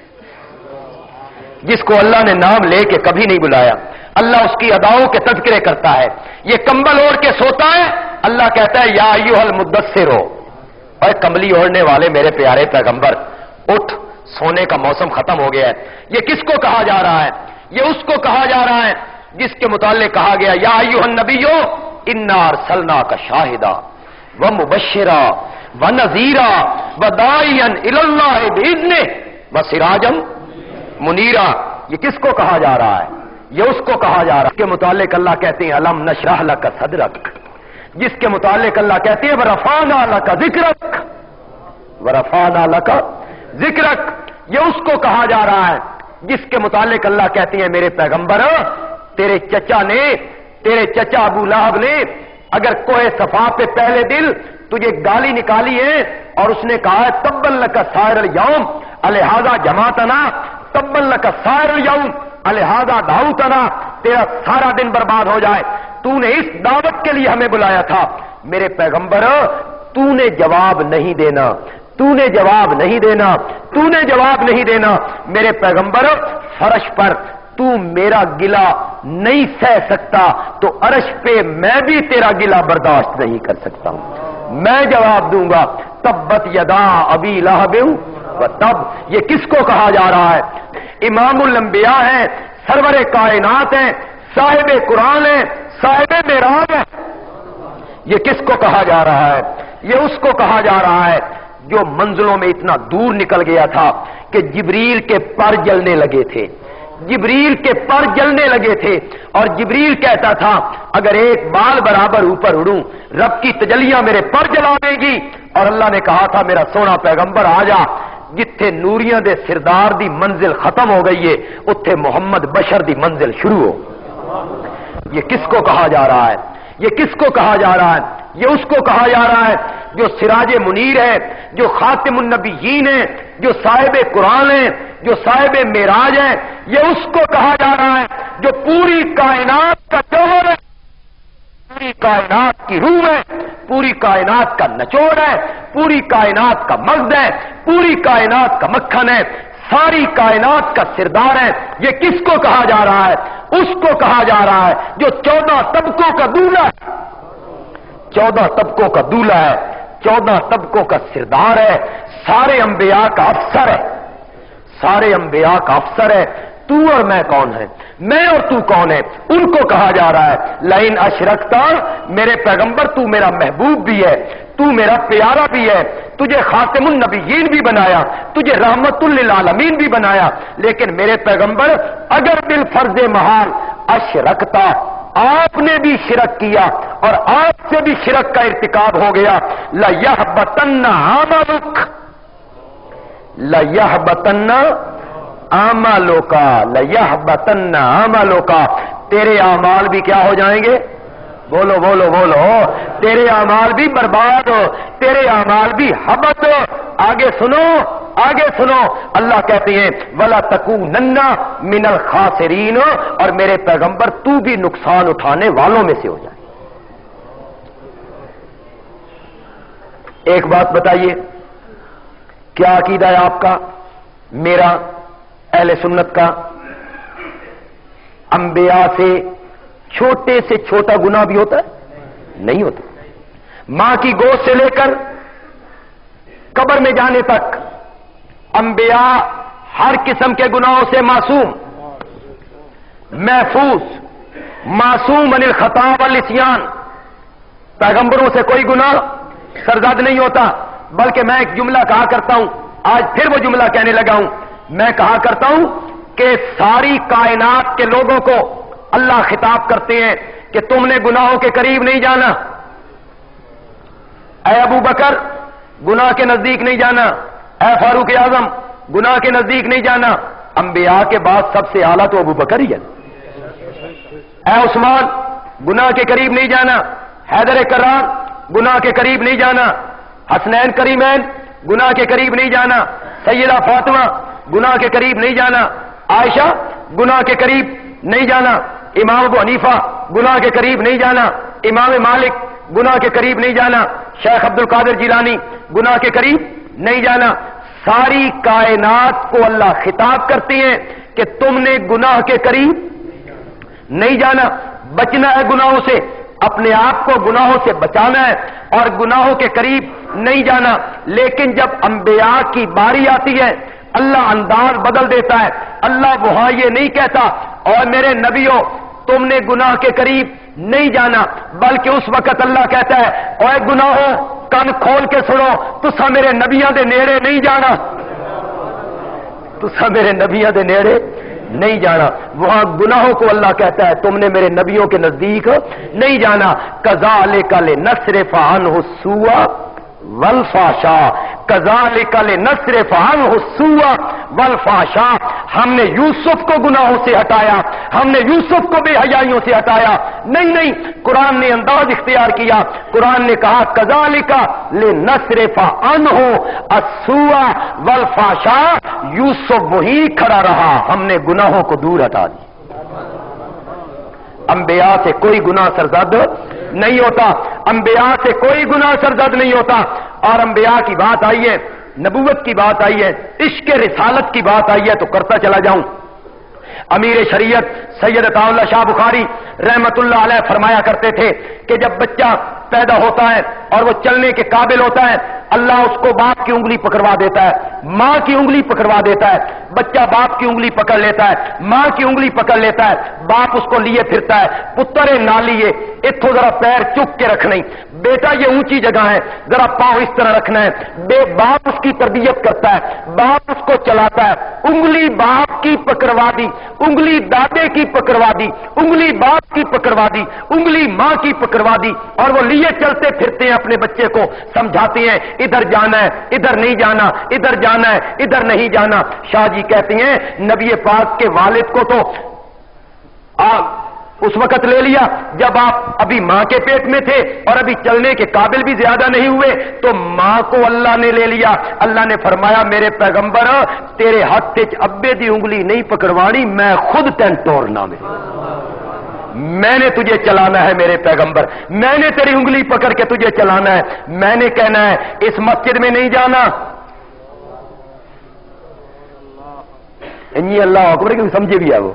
[SPEAKER 1] جس کو اللہ نے نام لے کے کبھی نہیں بلایا. اللہ اس کی اداؤں کے تذکرے کرتا ہے. یہ کمبل اوڑھ کے سوتا ہے, اللہ کہتا ہے یا ایھا المدثر, اے کمبلی اوڑھنے والے میرے پیارے پیغمبر اٹھ, سونے کا موسم ختم ہو گیا ہے. یہ کس کو کہا جا رہا ہے؟ یہ اس کو کہا جا رہا ہے جس کے متعلق کہا گیا یا ایھا النبی انا ارسلناک شاہدا ومبشرا ونذیرا وداعیا الی اللہ باذنہ وسراجا منیرا. یہ کس کو کہا جا رہا ہے؟ یہ اس کو کہا جا رہا ہے. اس کے متعلق اللہ کہتے ہیں الم نشرح لک صدرک. جس کے متعلق اللہ کہتے ہیں ورفعنا لک ذکرک, ورفعنا لک ذکرک. یہ اس کو کہا جا رہا ہے جس کے متعلق اللہ کہتے ہیں میرے پیغمبر تیرے چچا ابو لہب نے اگر کوہ صفا پہ پہلے دن تجھے گالی نکالی ہے اور اس نے کہا ہے تبا لک سائر الیوم الہذا جماعتنا, تبا لک سائر الیوم الہذا دعوتنا, تیرا سارا دن برباد ہو جائے, تو نے اس دعوت کے لیے ہمیں بلایا تھا. میرے پیغمبر تو نے جواب نہیں دینا, تو نے جواب نہیں دینا, تو نے جواب نہیں دینا. میرے پیغمبر فرش پر تو میرا گلہ نہیں سہ سکتا تو عرش پہ میں بھی تیرا گلہ برداشت نہیں کر سکتا ہوں. میں جواب دوں گا. تبت یدا ابی لہب وتب. یہ کس کو کہا جا رہا ہے؟ امام الانبیاء ہے, سرور کائنات ہے, صاحب قرآن ہے, صاحب معراج ہے. یہ کس کو کہا جا رہا ہے؟ یہ اس کو کہا جا رہا ہے جو منزلوں میں اتنا دور نکل گیا تھا کہ جبریل کے پر جلنے لگے تھے. جبریل کے پر جلنے لگے تھے اور جبریل کہتا تھا اگر ایک بال برابر اوپر اڑوں رب کی تجلیاں میرے پر جلا دے گی. اور اللہ نے کہا تھا میرا سونا پیغمبر آ جا, جتھے نوریاں دے سردار دی منزل ختم ہو گئی ہے اتھے محمد بشر دی منزل شروع ہو. یہ کس کو کہا جا رہا ہے؟ یہ کس کو کہا جا رہا ہے؟ یہ اس کو کہا جا رہا ہے جو سراج منیر ہے, جو خاتم النبیین ہے, جو صاحب قرآن ہے, جو صاحب معراج ہے. یہ اس کو کہا جا رہا ہے جو پوری کائنات کا جوہر ہے, پوری کائنات کی روح ہے, پوری کائنات کا نچوڑ ہے, پوری کائنات کا مغز ہے, پوری کائنات کا مکھن ہے, ساری کائنات کا سردار ہے. یہ کس کو کہا جا رہا ہے؟ اس کو کہا جا رہا ہے جو 14 طبقوں کا دولہ ہے, 14 طبقوں کا دولہ ہے, 14 طبقوں کا سردار ہے, سارے انبیاء کا افسر ہے, سارے انبیاء کا افسر ہے. تو اور میں کون ہے؟ میں اور تو کون ہے؟ ان کو کہا جا رہا ہے لئن اشرکتا, میرے پیغمبر تو میرا محبوب بھی ہے, تو میرا پیارا بھی ہے, تجھے خاتم النبیین بھی بنایا, تجھے رحمت للعالمین بھی بنایا, لیکن میرے پیغمبر اگر بالفرض محال اشرکتا, آپ نے بھی شرک کیا اور آپ سے بھی شرک کا ارتکاب ہو گیا, لَيَحْبَطَنَّ عَمَلُكَ, لَيَحْبَطَنَّ عَمَلُكَ, لَيَحْبَطَنَّ عَمَلُكَ. تیرے اعمال بھی کیا ہو جائیں گے؟ بولو بولو بولو, تیرے اعمال بھی برباد ہو, تیرے اعمال بھی حبط ہو. آگے سنو, آگے سنو, اللہ کہتے ہیں وَلَا تَكُونَنَّ مِنَ الْخَاسِرِينَ, اور میرے پیغمبر تو بھی نقصان اٹھانے والوں میں سے ہو جائے. ایک بات بتائیے, کیا عقیدہ ہے آپ کا, میرا, اہل سنت کا؟ انبیاء سے چھوٹے سے چھوٹا گناہ بھی ہوتا ہے؟ نہیں ہوتا. ماں کی گود سے لے کر قبر میں جانے تک انبیاء ہر قسم کے گناہوں سے معصوم, محفوظ, معصوم عن الخطا والعصیان. پیغمبروں سے کوئی گناہ سرزد نہیں ہوتا. بلکہ میں ایک جملہ کہا کرتا ہوں, آج پھر وہ جملہ کہنے لگا ہوں, میں کہا کرتا ہوں کہ ساری کائنات کے لوگوں کو اللہ خطاب کرتے ہیں کہ تم نے گناہوں کے قریب نہیں جانا. اے ابو بکر گناہ کے نزدیک نہیں جانا, اے فاروق اعظم گناہ کے نزدیک نہیں جانا. انبیاء کے بعد سب سے اعلیٰ تو ابو بکر ہی ہے. اے عثمان گناہ کے قریب نہیں جانا, حیدر کرار گناہ کے قریب نہیں جانا, حسنین کریمین گناہ کے قریب نہیں جانا, سیدہ فاطمہ گناہ کے قریب نہیں جانا, عائشہ گناہ کے قریب نہیں جانا، امام ابو حنیفہ گناہ کے قریب نہیں جانا، امام مالک گناہ کے قریب نہیں جانا، شیخ عبد القادر جیلانی گناہ کے قریب نہیں جانا۔ ساری کائنات کو اللہ خطاب کرتے ہیں کہ تم نے گناہ کے قریب نہیں جانا، بچنا ہے گناہوں سے، اپنے آپ کو گناہوں سے بچانا ہے اور گناہوں کے قریب نہیں جانا۔ لیکن جب انبیاء کی باری آتی ہے اللہ انداز بدل دیتا ہے، اللہ وہاں یہ نہیں کہتا اور میرے نبیوں تم نے گناہ کے قریب نہیں جانا، بلکہ اس وقت اللہ کہتا ہے اوے گناہوں کن کھول کے سنو، تسا میرے نبیاں دے نیڑے نہیں جانا، تسا میرے نبیاں دے نیڑے نہیں جانا۔ وہاں گناہوں کو اللہ کہتا ہے تم نے میرے نبیوں کے نزدیک نہیں جانا۔ کذالک لنصرف عنہ السوء والفحشاء، کذالک لنصرف عنہ السوء والفحشاء، ہم نے یوسف کو گناہوں سے ہٹایا، ہم نے یوسف کو بے حیائیوں سے ہٹایا۔ نہیں، قرآن نے انداز اختیار کیا، قرآن نے کہا کذالک لنصرف عنہ السوء والفحشاء، یوسف وہی کھڑا رہا، ہم نے گناہوں کو دور ہٹا دی۔ انبیاء سے کوئی گناہ سرزد نہیں ہوتا، انبیاء سے کوئی گناہ سرزد نہیں ہوتا۔ اور انبیاء کی بات آئی ہے، نبوت کی بات آئی ہے، عشق رسالت کی بات آئی ہے تو کرتا چلا جاؤں۔ امیر شریعت سید عطا اللہ شاہ بخاری رحمت اللہ علیہ فرمایا کرتے تھے کہ جب بچہ پیدا ہوتا ہے اور وہ چلنے کے قابل ہوتا ہے اللہ اس کو باپ کی انگلی پکڑوا دیتا ہے، ماں کی انگلی پکڑوا دیتا ہے، بچہ باپ کی انگلی پکڑ لیتا ہے، ماں کی انگلی پکڑ لیتا ہے، باپ اس کو لیے پھرتا ہے، پتر نہ لیے اتھو ذرا پیر چک کے رکھنا، بیٹا یہ اونچی جگہ ہے ذرا پاؤں اس طرح رکھنا ہے، باپ اس کی تربیت کرتا ہے، باپ اس کو چلاتا ہے، انگلی باپ کی پکڑوا دی، انگلی دادے کی پکڑوا دی، انگلی باپ کی پکڑوا دی، انگلی ماں کی پکڑوا دی، اور وہ لیے چلتے پھرتے ہیں اپنے بچے کو، سمجھاتے ہیں ادھر جانا ہے ادھر نہیں جانا، ادھر جانا ہے ادھر نہیں جانا۔ شاہ جی کہتے ہیں نبی پاک کے والد کو تو اس وقت لے لیا جب آپ ابھی ماں کے پیٹ میں تھے اور ابھی چلنے کے قابل بھی زیادہ نہیں ہوئے، تو ماں کو اللہ نے لے لیا۔ اللہ نے فرمایا میرے پیغمبر تیرے ہاتھ سے ابے دی انگلی نہیں پکڑوانی، میں خود تین توڑنا، میں نے تجھے چلانا ہے میرے پیغمبر، میں نے تیری انگلی پکڑ کے تجھے چلانا ہے، میں نے کہنا ہے اس مسجد میں نہیں جانا، اللہ اکبر کہ سمجھے بھی ہے وہ،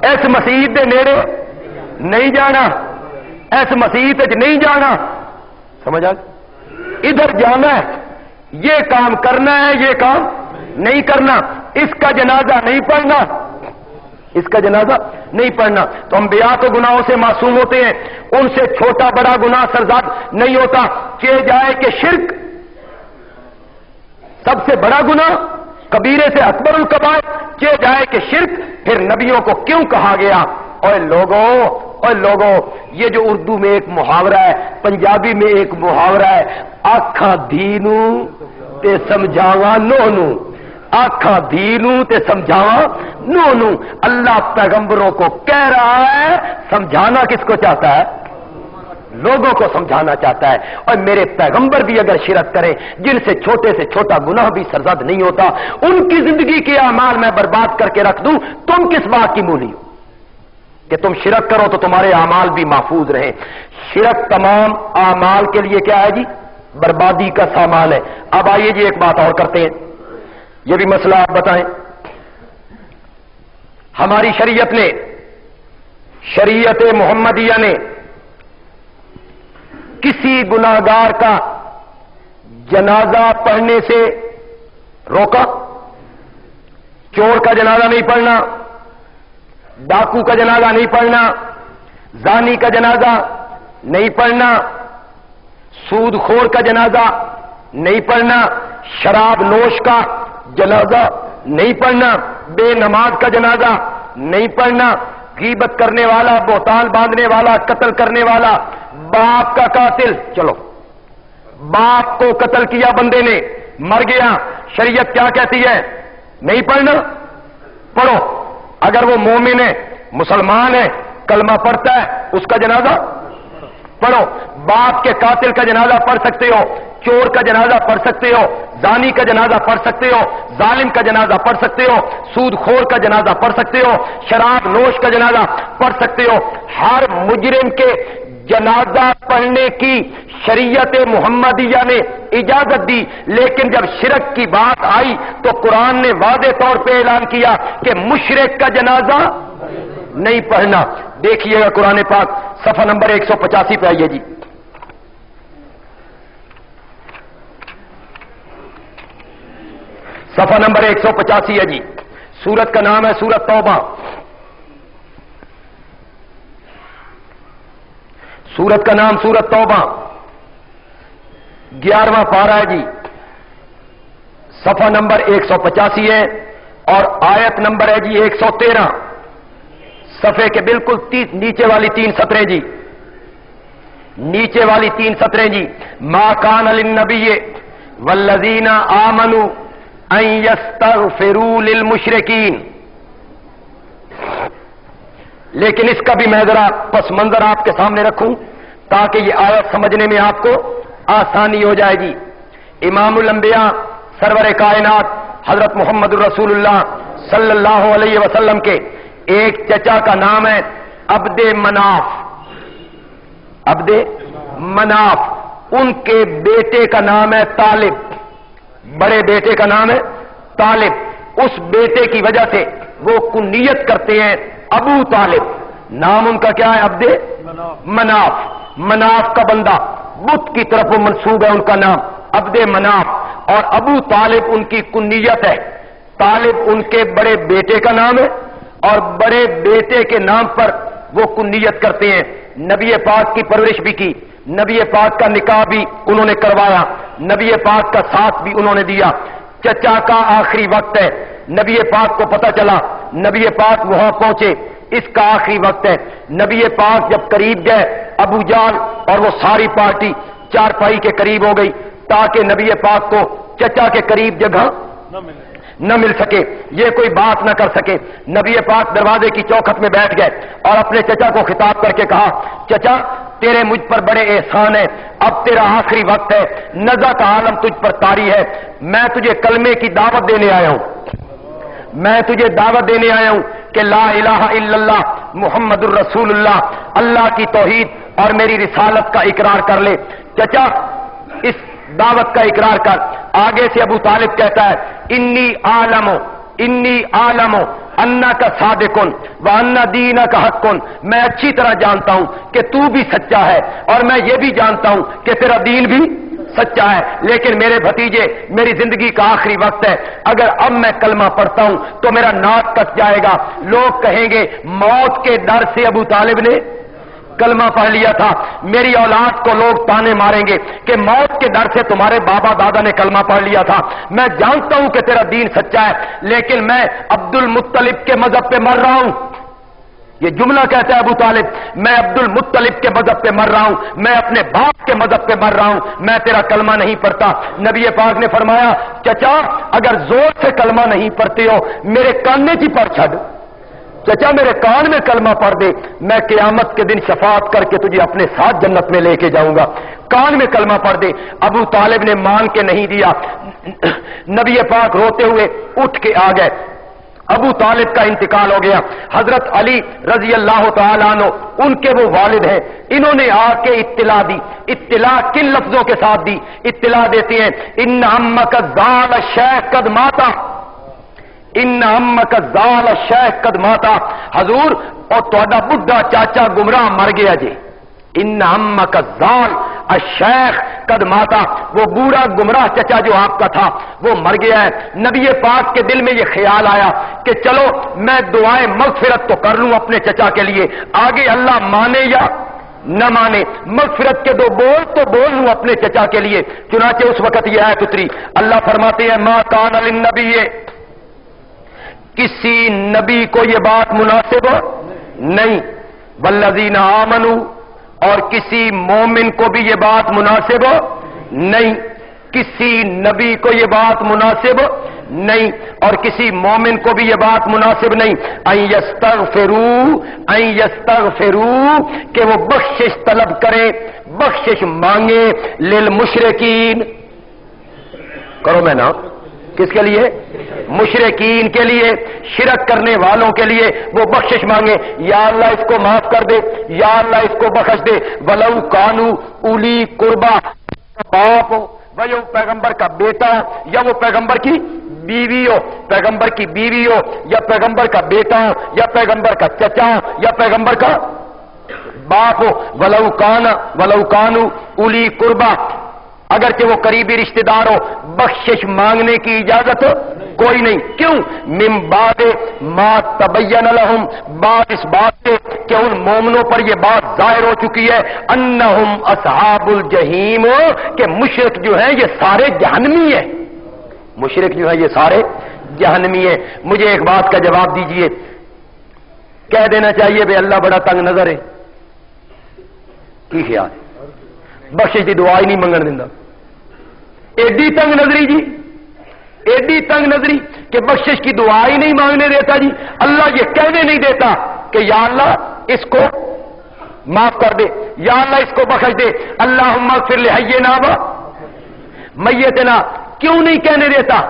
[SPEAKER 1] اس مسجد دے نیڑے نہیں جانا، اس مسجد نہیں جانا، سمجھ آ ادھر جانا ہے، یہ کام کرنا ہے، یہ کام نہیں کرنا، اس کا جنازہ نہیں پڑھنا، اس کا جنازہ نہیں پڑھنا۔ تو انبیاء تو گناہوں سے معصوم ہوتے ہیں، ان سے چھوٹا بڑا گناہ سرزد نہیں ہوتا، چہ جائے کہ شرک سب سے بڑا گناہ، کبیرے سے اکبر الکبائر، چہ جائے کہ شرک، پھر نبیوں کو کیوں کہا گیا اوے لوگوں، یہ جو اردو میں ایک محاورہ ہے، پنجابی میں ایک محاورہ ہے، آکھاں دینو تے سمجھاواں نونو، آکھاں دینو تے سمجھاواں نونو، اللہ پیغمبروں کو کہہ رہا ہے، سمجھانا کس کو چاہتا ہے؟ لوگوں کو سمجھانا چاہتا ہے۔ اور میرے پیغمبر بھی اگر شرک کریں، جن سے چھوٹا گناہ بھی سرزد نہیں ہوتا، ان کی زندگی کے اعمال میں برباد کر کے رکھ دوں، تم کس بات کی مولی ہو کہ تم شرک کرو تو تمہارے اعمال بھی محفوظ رہیں؟ شرک تمام اعمال کے لیے کیا ہے جی؟ بربادی کا سامان ہے۔ اب آئیے جی ایک بات اور کرتے ہیں، یہ بھی مسئلہ آپ بتائیں۔ ہماری شریعت نے، شریعت محمدیہ نے کسی گناہگار کا جنازہ پڑھنے سے روکا؟ چور کا جنازہ نہیں پڑھنا، ڈاکو کا جنازہ نہیں پڑھنا، زانی کا جنازہ نہیں پڑھنا، سود خور کا جنازہ نہیں پڑھنا، شراب نوش کا جنازہ نہیں پڑھنا، بے نماز کا جنازہ نہیں پڑھنا، غیبت کرنے والا، بہتان باندھنے والا، قتل کرنے والا، باپ کا قاتل، چلو باپ کو قتل کیا بندے نے، مر گیا، شریعت کیا کہتی ہے؟ نہیں پڑھنا؟ پڑھو۔ اگر وہ مومن ہے، مسلمان ہے، کلمہ پڑھتا ہے، اس کا جنازہ پڑھو۔ باپ کے قاتل کا جنازہ پڑھ سکتے ہو، چور کا جنازہ پڑھ سکتے ہو، زانی کا جنازہ پڑھ سکتے ہو، ظالم کا جنازہ پڑھ سکتے ہو، سود خور کا جنازہ پڑھ سکتے ہو، شراب نوش کا جنازہ پڑھ سکتے ہو۔ ہر مجرم کے جنازہ پڑھنے کی شریعت محمدیہ نے اجازت دی، لیکن جب شرک کی بات آئی تو قرآن نے واضح طور پہ اعلان کیا کہ مشرک کا جنازہ نہیں پڑھنا۔ دیکھیے گا قرآن پاک صفحہ نمبر 185 پہ آئیے جی۔ صفحہ نمبر 185 ہے جی۔ سورت کا نام ہے سورت توبہ۔ سورت کا نام سورت توبہ، 11واں پارہ ہے جی، صفحہ نمبر 185 ہے اور آیت نمبر ہے جی 113، صفحے کے بالکل نیچے والی 3 سطریں جی، نیچے والی 3 سطریں جی۔ ما کان للنبی والذین آمنوا ان یستغفروا للمشرکین۔ لیکن اس کا بھی میں ذرا پس منظر آپ کے سامنے رکھوں تاکہ یہ آیت سمجھنے میں آپ کو آسانی ہو جائے گی۔ امام الانبیاء سرور کائنات حضرت محمد الرسول اللہ صلی اللہ علیہ وسلم کے ایک چچا کا نام ہے عبد مناف۔ عبد مناف، ان کے بیٹے کا نام ہے طالب، بڑے بیٹے کا نام ہے طالب۔ اس بیٹے کی وجہ سے وہ کنیت کرتے ہیں ابو طالب، نام ان کا کیا ہے؟ عبد مناف، مناف کا بندہ، بت کی طرف وہ منسوب ہے ان کا نام عبد مناف، اور ابو طالب ان کی کنیت ہے۔ طالب ان کے بڑے بیٹے کا نام ہے اور بڑے بیٹے کے نام پر وہ کنیت کرتے ہیں۔ نبی پاک کی پرورش بھی کی، نبی پاک کا نکاح بھی انہوں نے کروایا، نبی پاک کا ساتھ بھی انہوں نے دیا۔ چچا کا آخری وقت ہے، نبی پاک کو پتہ چلا، نبی پاک وہاں پہنچے، اس کا آخری وقت ہے۔ نبی پاک جب قریب گئے، ابو جال اور وہ ساری پارٹی چارپائی کے قریب ہو گئی تاکہ نبی پاک کو چچا کے قریب جگہ نہ مل سکے، یہ کوئی بات نہ کر سکے۔ نبی پاک دروازے کی چوکھٹ میں بیٹھ گئے اور اپنے چچا کو خطاب کر کے کہا، چچا تیرے مجھ پر بڑے احسان ہیں، اب تیرا آخری وقت ہے، نزع کا عالم تجھ پر طاری ہے، میں تجھے کلمے کی دعوت دینے آیا ہوں، میں تجھے دعوت دینے آیا ہوں کہ لا الہ الا اللہ محمد الرسول اللہ، اللہ کی توحید اور میری رسالت کا اقرار کر لے۔ چچا اس دعوت کا اقرار کر۔ آگے سے ابو طالب کہتا ہے، انی عالم انا کا صادقن و انا دینا کا حقن، میں اچھی طرح جانتا ہوں کہ تو بھی سچا ہے اور میں یہ بھی جانتا ہوں کہ تیرا دین بھی سچا ہے، لیکن میرے بھتیجے میری زندگی کا آخری وقت ہے، اگر اب میں کلمہ پڑھتا ہوں تو میرا ناک کٹ جائے گا، لوگ کہیں گے موت کے ڈر سے ابو طالب نے کلمہ پڑھ لیا تھا، میری اولاد کو لوگ تانے ماریں گے کہ موت کے ڈر سے تمہارے بابا دادا نے کلمہ پڑھ لیا تھا۔ میں جانتا ہوں کہ تیرا دین سچا ہے، لیکن میں عبد المطلب کے مذہب پہ مر رہا ہوں۔ یہ جملہ کہتا ہے ابو طالب، میں عبد المطلب کے مذہب پہ مر رہا ہوں، میں اپنے باپ کے مذہب پہ مر رہا ہوں، میں تیرا کلمہ نہیں پڑھتا۔ نبی پاک نے فرمایا، چچا اگر زور سے کلمہ نہیں پڑھتے ہو میرے کانے کی پر چھڑ، چچا میرے کان میں کلمہ پڑھ دے، میں قیامت کے دن شفاعت کر کے تجھے اپنے ساتھ جنت میں لے کے جاؤں گا، کان میں کلمہ پڑھ دے۔ ابو طالب نے مان کے نہیں دیا، نبی پاک روتے ہوئے اٹھ کے آ گئے، ابو طالب کا انتقال ہو گیا۔ حضرت علی رضی اللہ تعالیٰ عنہ ان کے وہ والد ہیں، انہوں نے آ کے اطلاع دی۔ اطلاع کن لفظوں کے ساتھ دی؟ اطلاع دیتے ہیں، ان عمک الزال الشیخ قد ماتا، ان عمک الزال الشیخ قد ماتا، حضور اور تہاڈا بڈھا چاچا گمراہ مر گیا جی۔ ان عمک الزال الشیخ قد ماتا، وہ بوڑھا گمراہ چچا جو آپ کا تھا وہ مر گیا ہے۔ نبی پاک کے دل میں یہ خیال آیا کہ چلو میں دعائیں مغفرت تو کر لوں اپنے چچا کے لیے، آگے اللہ مانے یا نہ مانے، مغفرت کے 2 بول تو بول لوں اپنے چچا کے لیے۔ چنانچہ اس وقت یہ آیت اتری، اللہ فرماتے ہیں، ما کان للنبی، کسی نبی کو یہ بات مناسب نہیں، والذین آمنوا، اور کسی مومن کو بھی یہ بات مناسب نہیں، کسی نبی کو یہ بات مناسب نہیں، اور کسی مومن کو بھی یہ بات مناسب نہیں ان یستغفروا کہ وہ بخشش طلب کرے، بخشش مانگے للمشرکین، کرو میں نا، کس کے لیے؟ مشرکین کے لیے، شرک کرنے والوں کے لیے وہ بخشش مانگے، یا اللہ اس کو معاف کر دے، یا اللہ اس کو بخش دے، ولو کانوا اولی قربا، باپ ہو وہ پیغمبر کا بیٹا یا وہ پیغمبر کی بیوی ہو، پیغمبر کی بیوی ہو یا پیغمبر کا بیٹا ہو یا پیغمبر کا چچا یا پیغمبر کا باپ ہو، ولو کانوا اولی قربا، اگرچہ وہ قریبی رشتہ دار ہو، بخشش مانگنے کی اجازت کوئی نہیں۔ کیوں؟ من بعد ما تبین لہم، بعد اس بات سے کہ ان مومنوں پر یہ بات ظاہر ہو چکی ہے، انہم اصحاب الجحیم، کہ مشرک جو ہیں یہ سارے جہنمی ہیں، مشرک جو ہیں یہ سارے جہنمی ہیں۔ مجھے ایک بات کا جواب دیجئے، کہہ دینا چاہیے بے اللہ بڑا تنگ نظر ہے، کی خیال ہے؟ بخشش دی دعا ہی نہیں منگن دینا، ایڈی تنگ نظری جی، ایڈی تنگ نظری کہ بخشش کی دعا ہی نہیں مانگنے دیتا جی، اللہ یہ کہنے نہیں دیتا کہ یا اللہ اس کو معاف کر دے، یا اللہ اس کو بخش دے، اللہم اغفر لحینا و میتنا، کیوں نہیں کہنے دیتا؟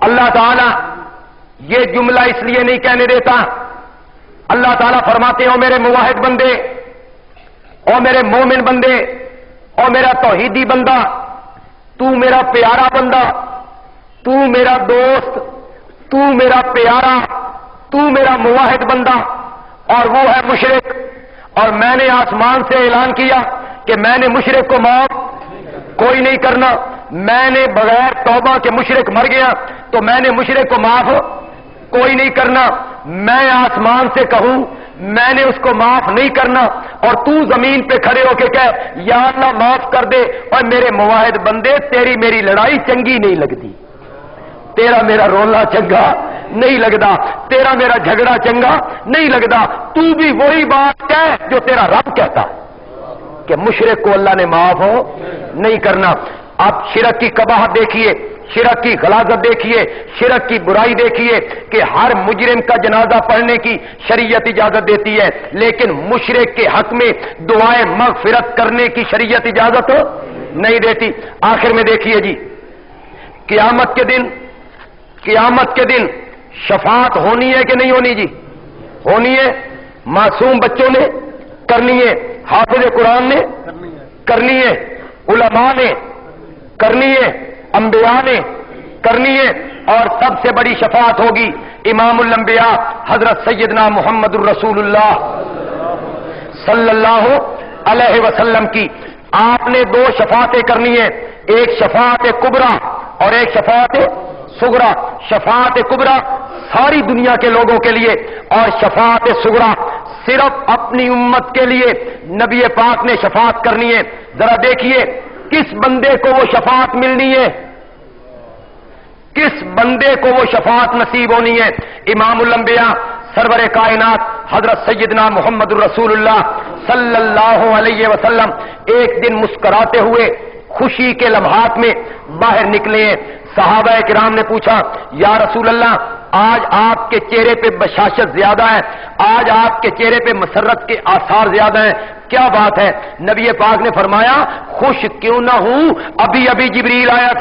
[SPEAKER 1] اللہ تعالی یہ جملہ اس لیے نہیں کہنے دیتا، اللہ تعالیٰ فرماتے ہیں او میرے موحد بندے، او میرے مومن بندے، او میرا توحیدی بندہ، تو میرا پیارا بندہ، تو میرا دوست، تو میرا پیارا، تو میرا موحد بندہ، اور وہ ہے مشرک، اور میں نے آسمان سے اعلان کیا کہ میں نے مشرک کو معاف کوئی نہیں کرنا، میں نے بغیر توبہ کے مشرک مر گیا تو میں نے مشرک کو معاف کوئی نہیں کرنا، میں آسمان سے کہوں میں نے اس کو معاف نہیں کرنا، اور تو زمین پہ کھڑے ہو کے کہے یا اللہ معاف کر دے، اور میرے موحد بندے تیری میری لڑائی چنگی نہیں لگتی، تیرا میرا رونا چنگا نہیں لگتا، تیرا میرا جھگڑا چنگا نہیں لگتا، تو بھی وہی بات کہہ جو تیرا رب کہتا کہ مشرک کو اللہ نے معاف نہیں کرنا۔ اب شرک کی قباحت دیکھیے، شرک کی غلاظت دیکھیے، شرک کی برائی دیکھیے کہ ہر مجرم کا جنازہ پڑھنے کی شریعت اجازت دیتی ہے، لیکن مشرک کے حق میں دعائے مغفرت کرنے کی شریعت اجازت نہیں دیتی۔ آخر میں دیکھیے جی، قیامت کے دن شفاعت ہونی ہے کہ نہیں ہونی جی؟ ہونی ہے، معصوم بچوں نے کرنی ہے، حافظ قرآن نے کرنی ہے، علماء نے کرنی ہے، انبیاء نے کرنی ہے، اور سب سے بڑی شفاعت ہوگی امام الانبیاء حضرت سیدنا محمد الرسول اللہ صلی اللہ علیہ وسلم کی۔ آپ نے دو شفاعتیں کرنی ہیں، ایک شفاعت کبریٰ اور ایک شفاعت صغریٰ۔ شفاعت کبریٰ ساری دنیا کے لوگوں کے لیے، اور شفاعت صغریٰ صرف اپنی امت کے لیے نبی پاک نے شفاعت کرنی ہے۔ ذرا دیکھیے کس بندے کو وہ شفاعت ملنی ہے، کس بندے کو وہ شفاعت نصیب ہونی ہے؟ امام الانبیاء سرور کائنات حضرت سیدنا محمد الرسول اللہ صلی اللہ علیہ وسلم ایک دن مسکراتے ہوئے خوشی کے لمحات میں باہر نکلے ہیں۔ صحابہ کرام نے پوچھا یا رسول اللہ آج آپ کے چہرے پہ بشاشت زیادہ ہے، آج آپ کے چہرے پہ مسرت کے آثار زیادہ ہیں، کیا بات ہے؟ نبی پاک نے فرمایا خوش کیوں نہ ہوں، ابھی ابھی جبریل آیا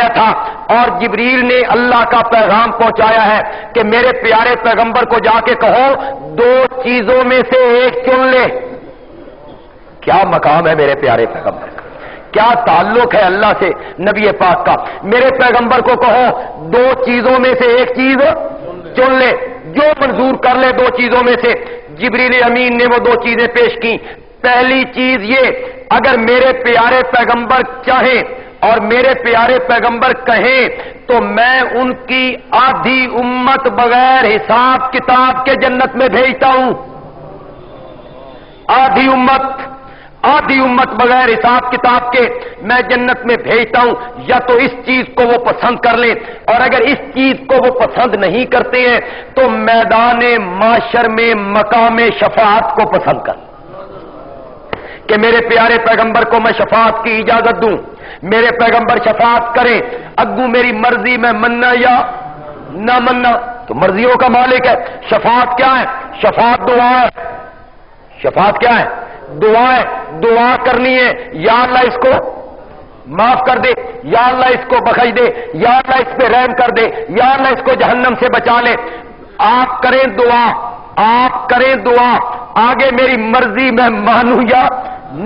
[SPEAKER 1] تھا، اور جبریل نے اللہ کا پیغام پہنچایا ہے کہ میرے پیارے پیغمبر کو جا کے کہو دو چیزوں میں سے ایک چن لے۔ کیا مقام ہے میرے پیارے پیغمبر کا، کیا تعلق ہے اللہ سے نبی پاک کا۔ میرے پیغمبر کو کہو دو چیزوں میں سے ایک چیز چن لے، جو منظور کر لے دو چیزوں میں سے۔ جبریل امین نے وہ دو چیزیں پیش کی۔ پہلی چیز یہ، اگر میرے پیارے پیغمبر چاہیں اور میرے پیارے پیغمبر کہیں تو میں ان کی آدھی امت بغیر حساب کتاب کے جنت میں بھیجتا ہوں، آدھی امت بغیر حساب کتاب کے میں جنت میں بھیجتا ہوں۔ یا تو اس چیز کو وہ پسند کر لیں، اور اگر اس چیز کو وہ پسند نہیں کرتے ہیں تو میدان معاشر میں مقام شفاعت کو پسند کر، کہ میرے پیارے پیغمبر کو میں شفاعت کی اجازت دوں، میرے پیغمبر شفاعت کریں، اگو میری مرضی میں مننا یا نہ مننا، تو مرضیوں کا مالک ہے۔ شفاعت کیا ہے؟ شفاعت دعا ہے۔ شفاعت کیا ہے؟ دعا ہے۔ دعا کرنی ہے، یا اللہ اس کو معاف کر دے، یا اللہ اس کو بخش دے، یا اللہ اس پہ رحم کر دے، یا اللہ اس کو جہنم سے بچا لے۔ آپ کریں دعا، آپ کریں دعا، آگے میری مرضی میں مانوں یا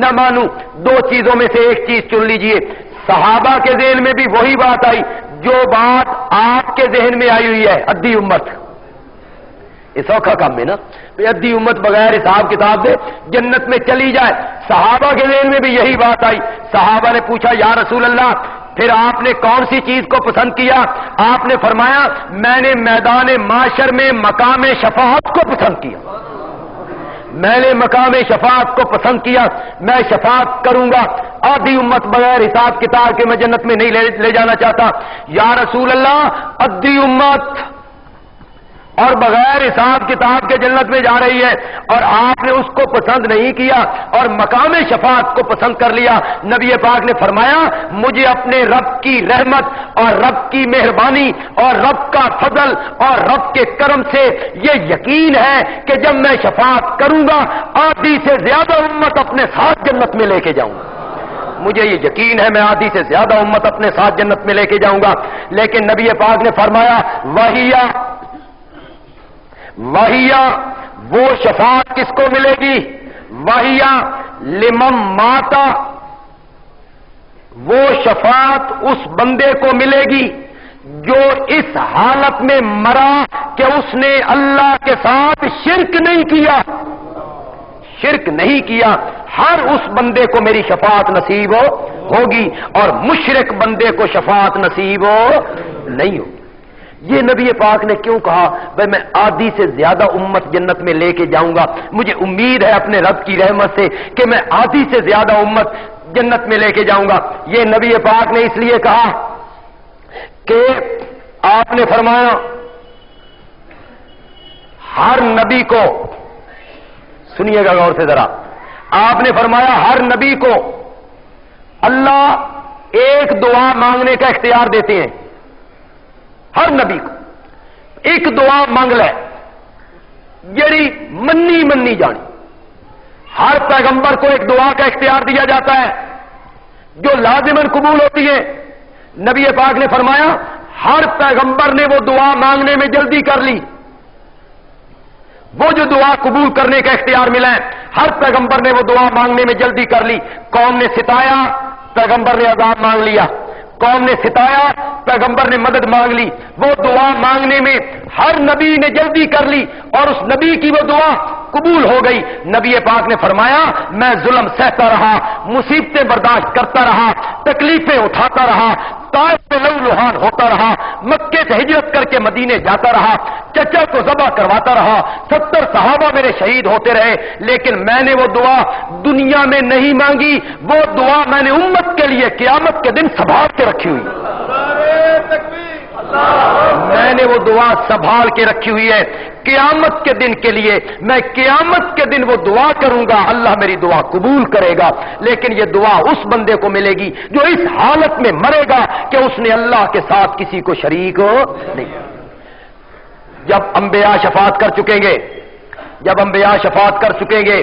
[SPEAKER 1] نہ مانوں، دو چیزوں میں سے ایک چیز چن لیجئے۔ صحابہ کے ذہن میں بھی وہی بات آئی جو بات آپ کے ذہن میں آئی ہوئی ہے، ادھی امت۔ یہ سوکھا کام ہے نا، ادھی امت بغیر حساب کتاب سے جنت میں چلی جائے۔ صحابہ کے ذہن میں بھی یہی بات آئی۔ صحابہ نے پوچھا یا رسول اللہ پھر آپ نے کون سی چیز کو پسند کیا؟ آپ نے فرمایا میں نے میدان معاشر میں مقام شفاعت کو پسند کیا، میں نے مقام شفاعت کو پسند کیا، میں شفاعت کروں گا۔ آدھی امت بغیر حساب کتاب کے میں جنت میں نہیں لے جانا چاہتا۔ یا رسول اللہ آدھی امت اور بغیر حساب کتاب کے جنت میں جا رہی ہے اور آپ نے اس کو پسند نہیں کیا اور مقام شفاعت کو پسند کر لیا۔ نبی پاک نے فرمایا مجھے اپنے رب کی رحمت اور رب کی مہربانی اور رب کا فضل اور رب کے کرم سے یہ یقین ہے کہ جب میں شفاعت کروں گا آدھی سے زیادہ امت اپنے ساتھ جنت میں لے کے جاؤں گا۔ مجھے یہ یقین ہے میں آدھی سے زیادہ امت اپنے ساتھ جنت میں لے کے جاؤں گا۔ لیکن نبی پاک نے فرمایا وہیا وہ شفاعت کس کو ملے گی؟ وہیا لمن ماتا، وہ شفاعت اس بندے کو ملے گی جو اس حالت میں مرا کہ اس نے اللہ کے ساتھ شرک نہیں کیا، شرک نہیں کیا۔ ہر اس بندے کو میری شفاعت نصیب ہوگی اور مشرک بندے کو شفاعت نصیب نہیں ہوگی۔ یہ نبی پاک نے کیوں کہا بھائی میں آدھی سے زیادہ امت جنت میں لے کے جاؤں گا؟ مجھے امید ہے اپنے رب کی رحمت سے کہ میں آدھی سے زیادہ امت جنت میں لے کے جاؤں گا۔ یہ نبی پاک نے اس لیے کہا کہ آپ نے فرمایا ہر نبی کو، سنیے گا غور سے ذرا، آپ نے فرمایا ہر نبی کو اللہ ایک دعا مانگنے کا اختیار دیتے ہیں۔ ہر نبی کو ایک دعا مانگ لے جڑی منی جانی۔ ہر پیغمبر کو ایک دعا کا اختیار دیا جاتا ہے جو لازماً قبول ہوتی ہے۔ نبی پاک نے فرمایا ہر پیغمبر نے وہ دعا مانگنے میں جلدی کر لی، وہ جو دعا قبول کرنے کا اختیار ملا ہے ہر پیغمبر نے وہ دعا مانگنے میں جلدی کر لی۔ قوم نے ستایا، پیغمبر نے عذاب مانگ لیا، قوم نے ستایا، پیغمبر نے مدد مانگ لی۔ وہ دعا مانگنے میں ہر نبی نے جلدی کر لی اور اس نبی کی وہ دعا قبول ہو گئی۔ نبی پاک نے فرمایا میں ظلم سہتا رہا، مصیبتیں برداشت کرتا رہا، تکلیفیں اٹھاتا رہا، طائف میں لہو لہان ہوتا رہا، مکے سے ہجرت کر کے مدینے جاتا رہا، چچا کو ذبح کرواتا رہا، 70 صحابہ میرے شہید ہوتے رہے، لیکن میں نے وہ دعا دنیا میں نہیں مانگی، وہ دعا میں نے امت کے لیے قیامت کے دن سنبھال کے رکھی ہوئی، میں نے وہ دعا سنبھال کے رکھی ہوئی ہے قیامت کے دن کے لیے۔ میں قیامت کے دن وہ دعا کروں گا، اللہ میری دعا قبول کرے گا، لیکن یہ دعا اس بندے کو ملے گی جو اس حالت میں مرے گا کہ اس نے اللہ کے ساتھ کسی کو شریک نہیں۔ جب انبیاء شفاعت کر چکیں گے، جب انبیاء شفاعت کر چکیں گے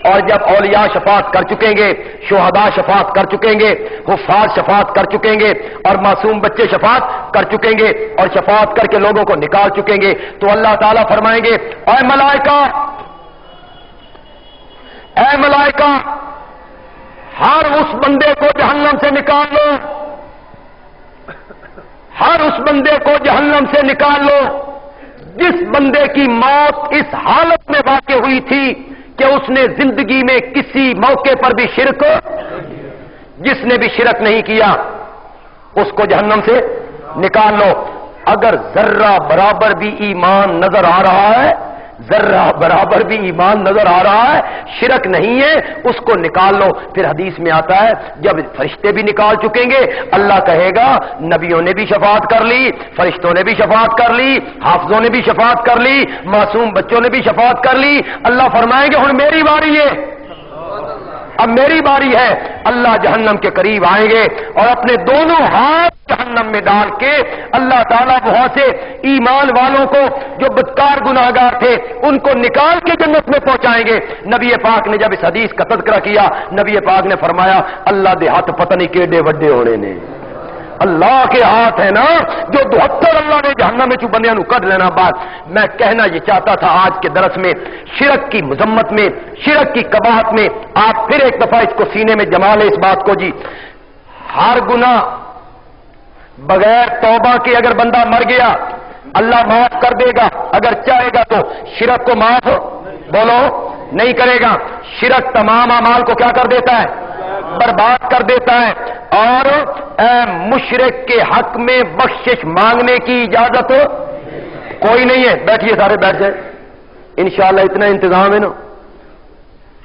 [SPEAKER 1] اور جب اولیاء شفاعت کر چکیں گے، شہداء شفاعت کر چکیں گے، حفاظ شفاعت کر چکیں گے اور معصوم بچے شفاعت کر چکیں گے اور شفاعت کر کے لوگوں کو نکال چکیں گے، تو اللہ تعالیٰ فرمائیں گے اے ملائکہ، اے ملائکہ ہر اس بندے کو جہنم سے نکال لو، ہر اس بندے کو جہنم سے نکال لو جس بندے کی موت اس حالت میں واقع ہوئی تھی کہ اس نے زندگی میں کسی موقع پر بھی شرک، جس نے بھی شرک نہیں کیا اس کو جہنم سے نکال لو۔ اگر ذرہ برابر بھی ایمان نظر آ رہا ہے، ذرہ برابر بھی ایمان نظر آ رہا ہے، شرک نہیں ہے، اس کو نکال لو۔ پھر حدیث میں آتا ہے جب فرشتے بھی نکال چکیں گے اللہ کہے گا نبیوں نے بھی شفاعت کر لی، فرشتوں نے بھی شفاعت کر لی، حافظوں نے بھی شفاعت کر لی، معصوم بچوں نے بھی شفاعت کر لی۔ اللہ فرمائیں گے ہن میری باری ہے، اب میری باری ہے۔ اللہ جہنم کے قریب آئیں گے اور اپنے دونوں ہاتھ جہنم میں ڈال کے اللہ تعالیٰ وہاں سے ایمان والوں کو جو بدکار گناہگار تھے ان کو نکال کے جنت میں پہنچائیں گے۔ نبی پاک نے جب اس حدیث کا تذکرہ کیا، نبی پاک نے فرمایا اللہ دے ہاتھ پتہ نہیں کیڑے وڈے ہونے نے، اللہ کے ہاتھ ہے نا جو 72 اللہ نے جہنم میں بندیاں نو کڈ لینا۔ بات میں کہنا یہ چاہتا تھا آج کے درس میں، شرک کی مذمت میں، شرک کی قباحت میں آپ پھر ایک دفعہ اس کو سینے میں جما لیں اس بات کو جی، ہر گناہ بغیر توبہ کے اگر بندہ مر گیا اللہ معاف کر دے گا، اگر چاہے گا تو شرک کو معاف بولو نہیں کرے گا۔ شرک تمام اعمال کو کیا کر دیتا ہے؟ برباد کر دیتا ہے۔ اور مشرک کے حق میں بخشش مانگنے کی اجازت کوئی نہیں ہے۔ بیٹھیے سارے بیٹھ جائیں، انشاءاللہ اتنا انتظام ہے نا،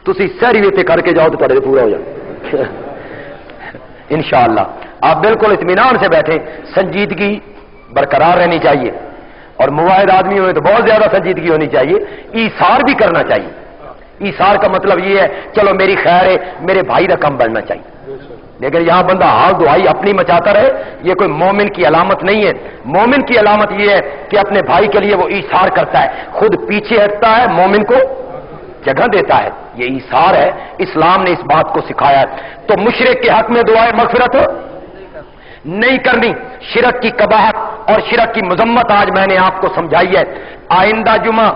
[SPEAKER 1] تسی سہری ویتے کر کے جاؤ تو تھوڑے پورا ہو جائے انشاءاللہ۔ آپ بالکل اطمینان سے بیٹھیں، سنجیدگی برقرار رہنی چاہیے، اور موحد آدمی ہوئے تو بہت زیادہ سنجیدگی ہونی چاہیے، ایثار بھی کرنا چاہیے۔ ایثار کا مطلب یہ ہے چلو میری خیر ہے، میرے بھائی کا کم بڑھنا چاہیے، لیکن یہاں بندہ حال دعائی اپنی مچاتا رہے، یہ کوئی مومن کی علامت نہیں ہے۔ مومن کی علامت یہ ہے کہ اپنے بھائی کے لیے وہ ایثار کرتا ہے، خود پیچھے ہٹتا ہے، مومن کو جگہ دیتا ہے، یہ ایثار ہے۔ اسلام نے اس بات کو سکھایا ہے۔ تو مشرک کے حق میں دعائے مغفرت نہیں کرنی، شرک کی قباحت اور شرک کی مذمت آج میں نے آپ کو سمجھائی ہے۔ آئندہ جمعہ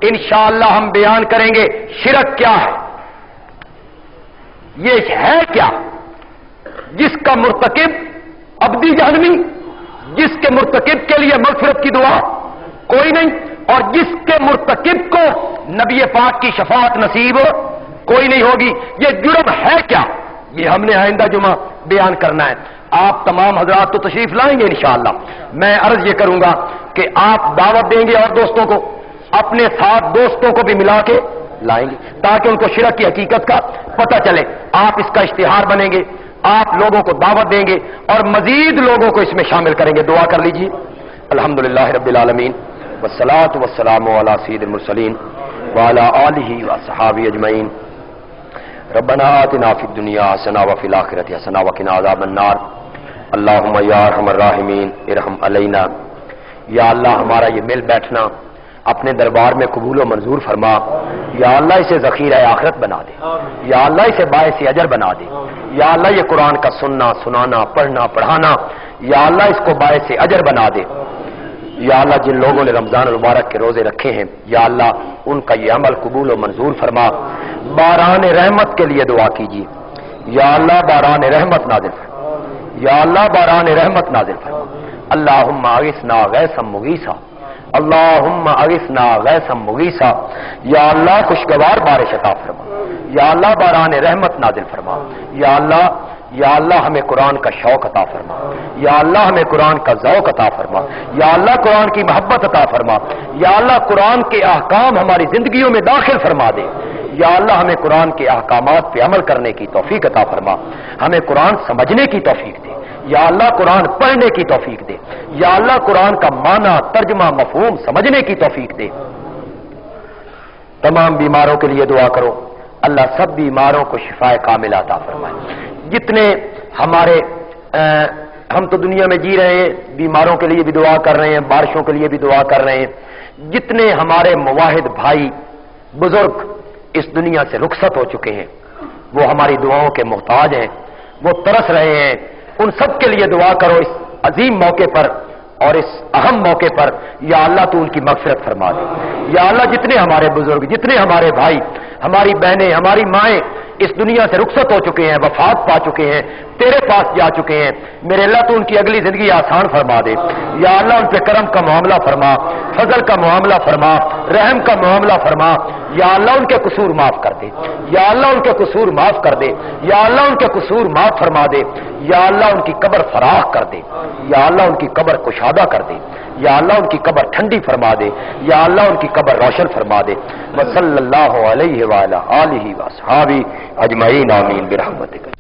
[SPEAKER 1] انشاءاللہ ہم بیان کریں گے شرک کیا ہے، یہ ہے کیا، جس کا مرتکب ابدی جہنمی، جس کے مرتکب کے لیے مغفرت کی دعا کوئی نہیں، اور جس کے مرتکب کو نبی پاک کی شفاعت نصیب کوئی نہیں ہوگی، یہ جرم ہے کیا، یہ ہم نے آئندہ جمعہ بیان کرنا ہے۔ آپ تمام حضرات تو تشریف لائیں گے انشاءاللہ۔ میں عرض یہ کروں گا کہ آپ دعوت دیں گے اور دوستوں کو، اپنے ساتھ دوستوں کو بھی ملا کے لائیں گے تاکہ ان کو شرک کی حقیقت کا پتہ چلے۔ آپ اس کا اشتہار بنیں گے، آپ لوگوں کو دعوت دیں گے اور مزید لوگوں کو اس میں شامل کریں گے۔ دعا کر لیجیے۔ الحمدللہ رب العالمین والصلاة والسلام علی سید المرسلین وعلی آلہ وصحابہ اجمعین۔ ربنا آتنا فی الدنیا حسنہ وفی الآخرۃ حسنہ وقنا عذاب النار۔ اللہم یا ارحم الراحمین ارحم علینا۔ یا اللہ ہمارا یہ مل بیٹھنا اپنے دربار میں قبول و منظور فرما۔ یا اللہ اسے ذخیرہ آخرت بنا دے، یا اللہ اسے باعث اجر بنا دے، یا اللہ یہ قرآن کا سننا سنانا پڑھنا پڑھانا یا اللہ اس کو باعث اجر بنا دے۔ یا اللہ جن لوگوں نے رمضان المبارک کے روزے رکھے ہیں یا اللہ ان کا یہ عمل قبول و منظور فرما۔ باران رحمت کے لیے دعا کیجیے، یا اللہ باران رحمت نازل فرما، یا اللہ باران رحمت نازل فرما۔ اللہم اغثنا غیثا مغیثا، اللہم اغثنا غیثا مغیثا۔ یا اللہ خوشگوار بارش عطا فرما، یا اللہ باران رحمت نازل فرما۔ یا اللہ ہمیں قرآن کا شوق عطا فرما، یا اللہ ہمیں قرآن کا ذوق عطا فرما، یا اللہ قرآن کی محبت عطا فرما، یا اللہ قرآن کے احکام ہماری زندگیوں میں داخل فرما دے، یا اللہ ہمیں قرآن کے احکامات پہ عمل کرنے کی توفیق عطا فرما، ہمیں قرآن سمجھنے کی توفیق دے، یا اللہ قرآن پڑھنے کی توفیق دے، یا اللہ قرآن کا معنی ترجمہ مفہوم سمجھنے کی توفیق دے۔ تمام بیماروں کے لیے دعا کرو، اللہ سب بیماروں کو شفا کاملہ عطا فرمائے۔ جتنے ہمارے ہم تو دنیا میں جی رہے ہیں، بیماروں کے لیے بھی دعا کر رہے ہیں، بارشوں کے لیے بھی دعا کر رہے ہیں، جتنے ہمارے مواحد بھائی بزرگ اس دنیا سے رخصت ہو چکے ہیں وہ ہماری دعاؤں کے محتاج ہیں، وہ ترس رہے ہیں، ان سب کے لیے دعا کرو اس عظیم موقع پر اور اس اہم موقع پر۔ یا اللہ تو ان کی مغفرت فرما دے، یا اللہ جتنے ہمارے بزرگ، جتنے ہمارے بھائی، ہماری بہنیں، ہماری مائیں اس دنیا سے رخصت ہو چکے ہیں، وفات پا چکے ہیں، تیرے پاس جا چکے ہیں، میرے اللہ تو ان کی اگلی زندگی آسان فرما دے۔ یا اللہ ان پہ کرم کا معاملہ فرما، فضل کا معاملہ فرما، رحم کا معاملہ فرما۔ یا اللہ ان کے قصور معاف کر دے، یا اللہ ان کے قصور معاف کر دے، یا اللہ ان کے قصور معاف فرما دے، یا اللہ ان کی قبر فراخ کر دے، یا اللہ ان کی قبر کشادہ کر دے، یا اللہ ان کی قبر ٹھنڈی فرما دے، یا اللہ ان کی قبر روشن فرما دے۔ وصلی اللہ علیہ وعلی آلہ وصحابہ اجمعین، آمین برحمتک۔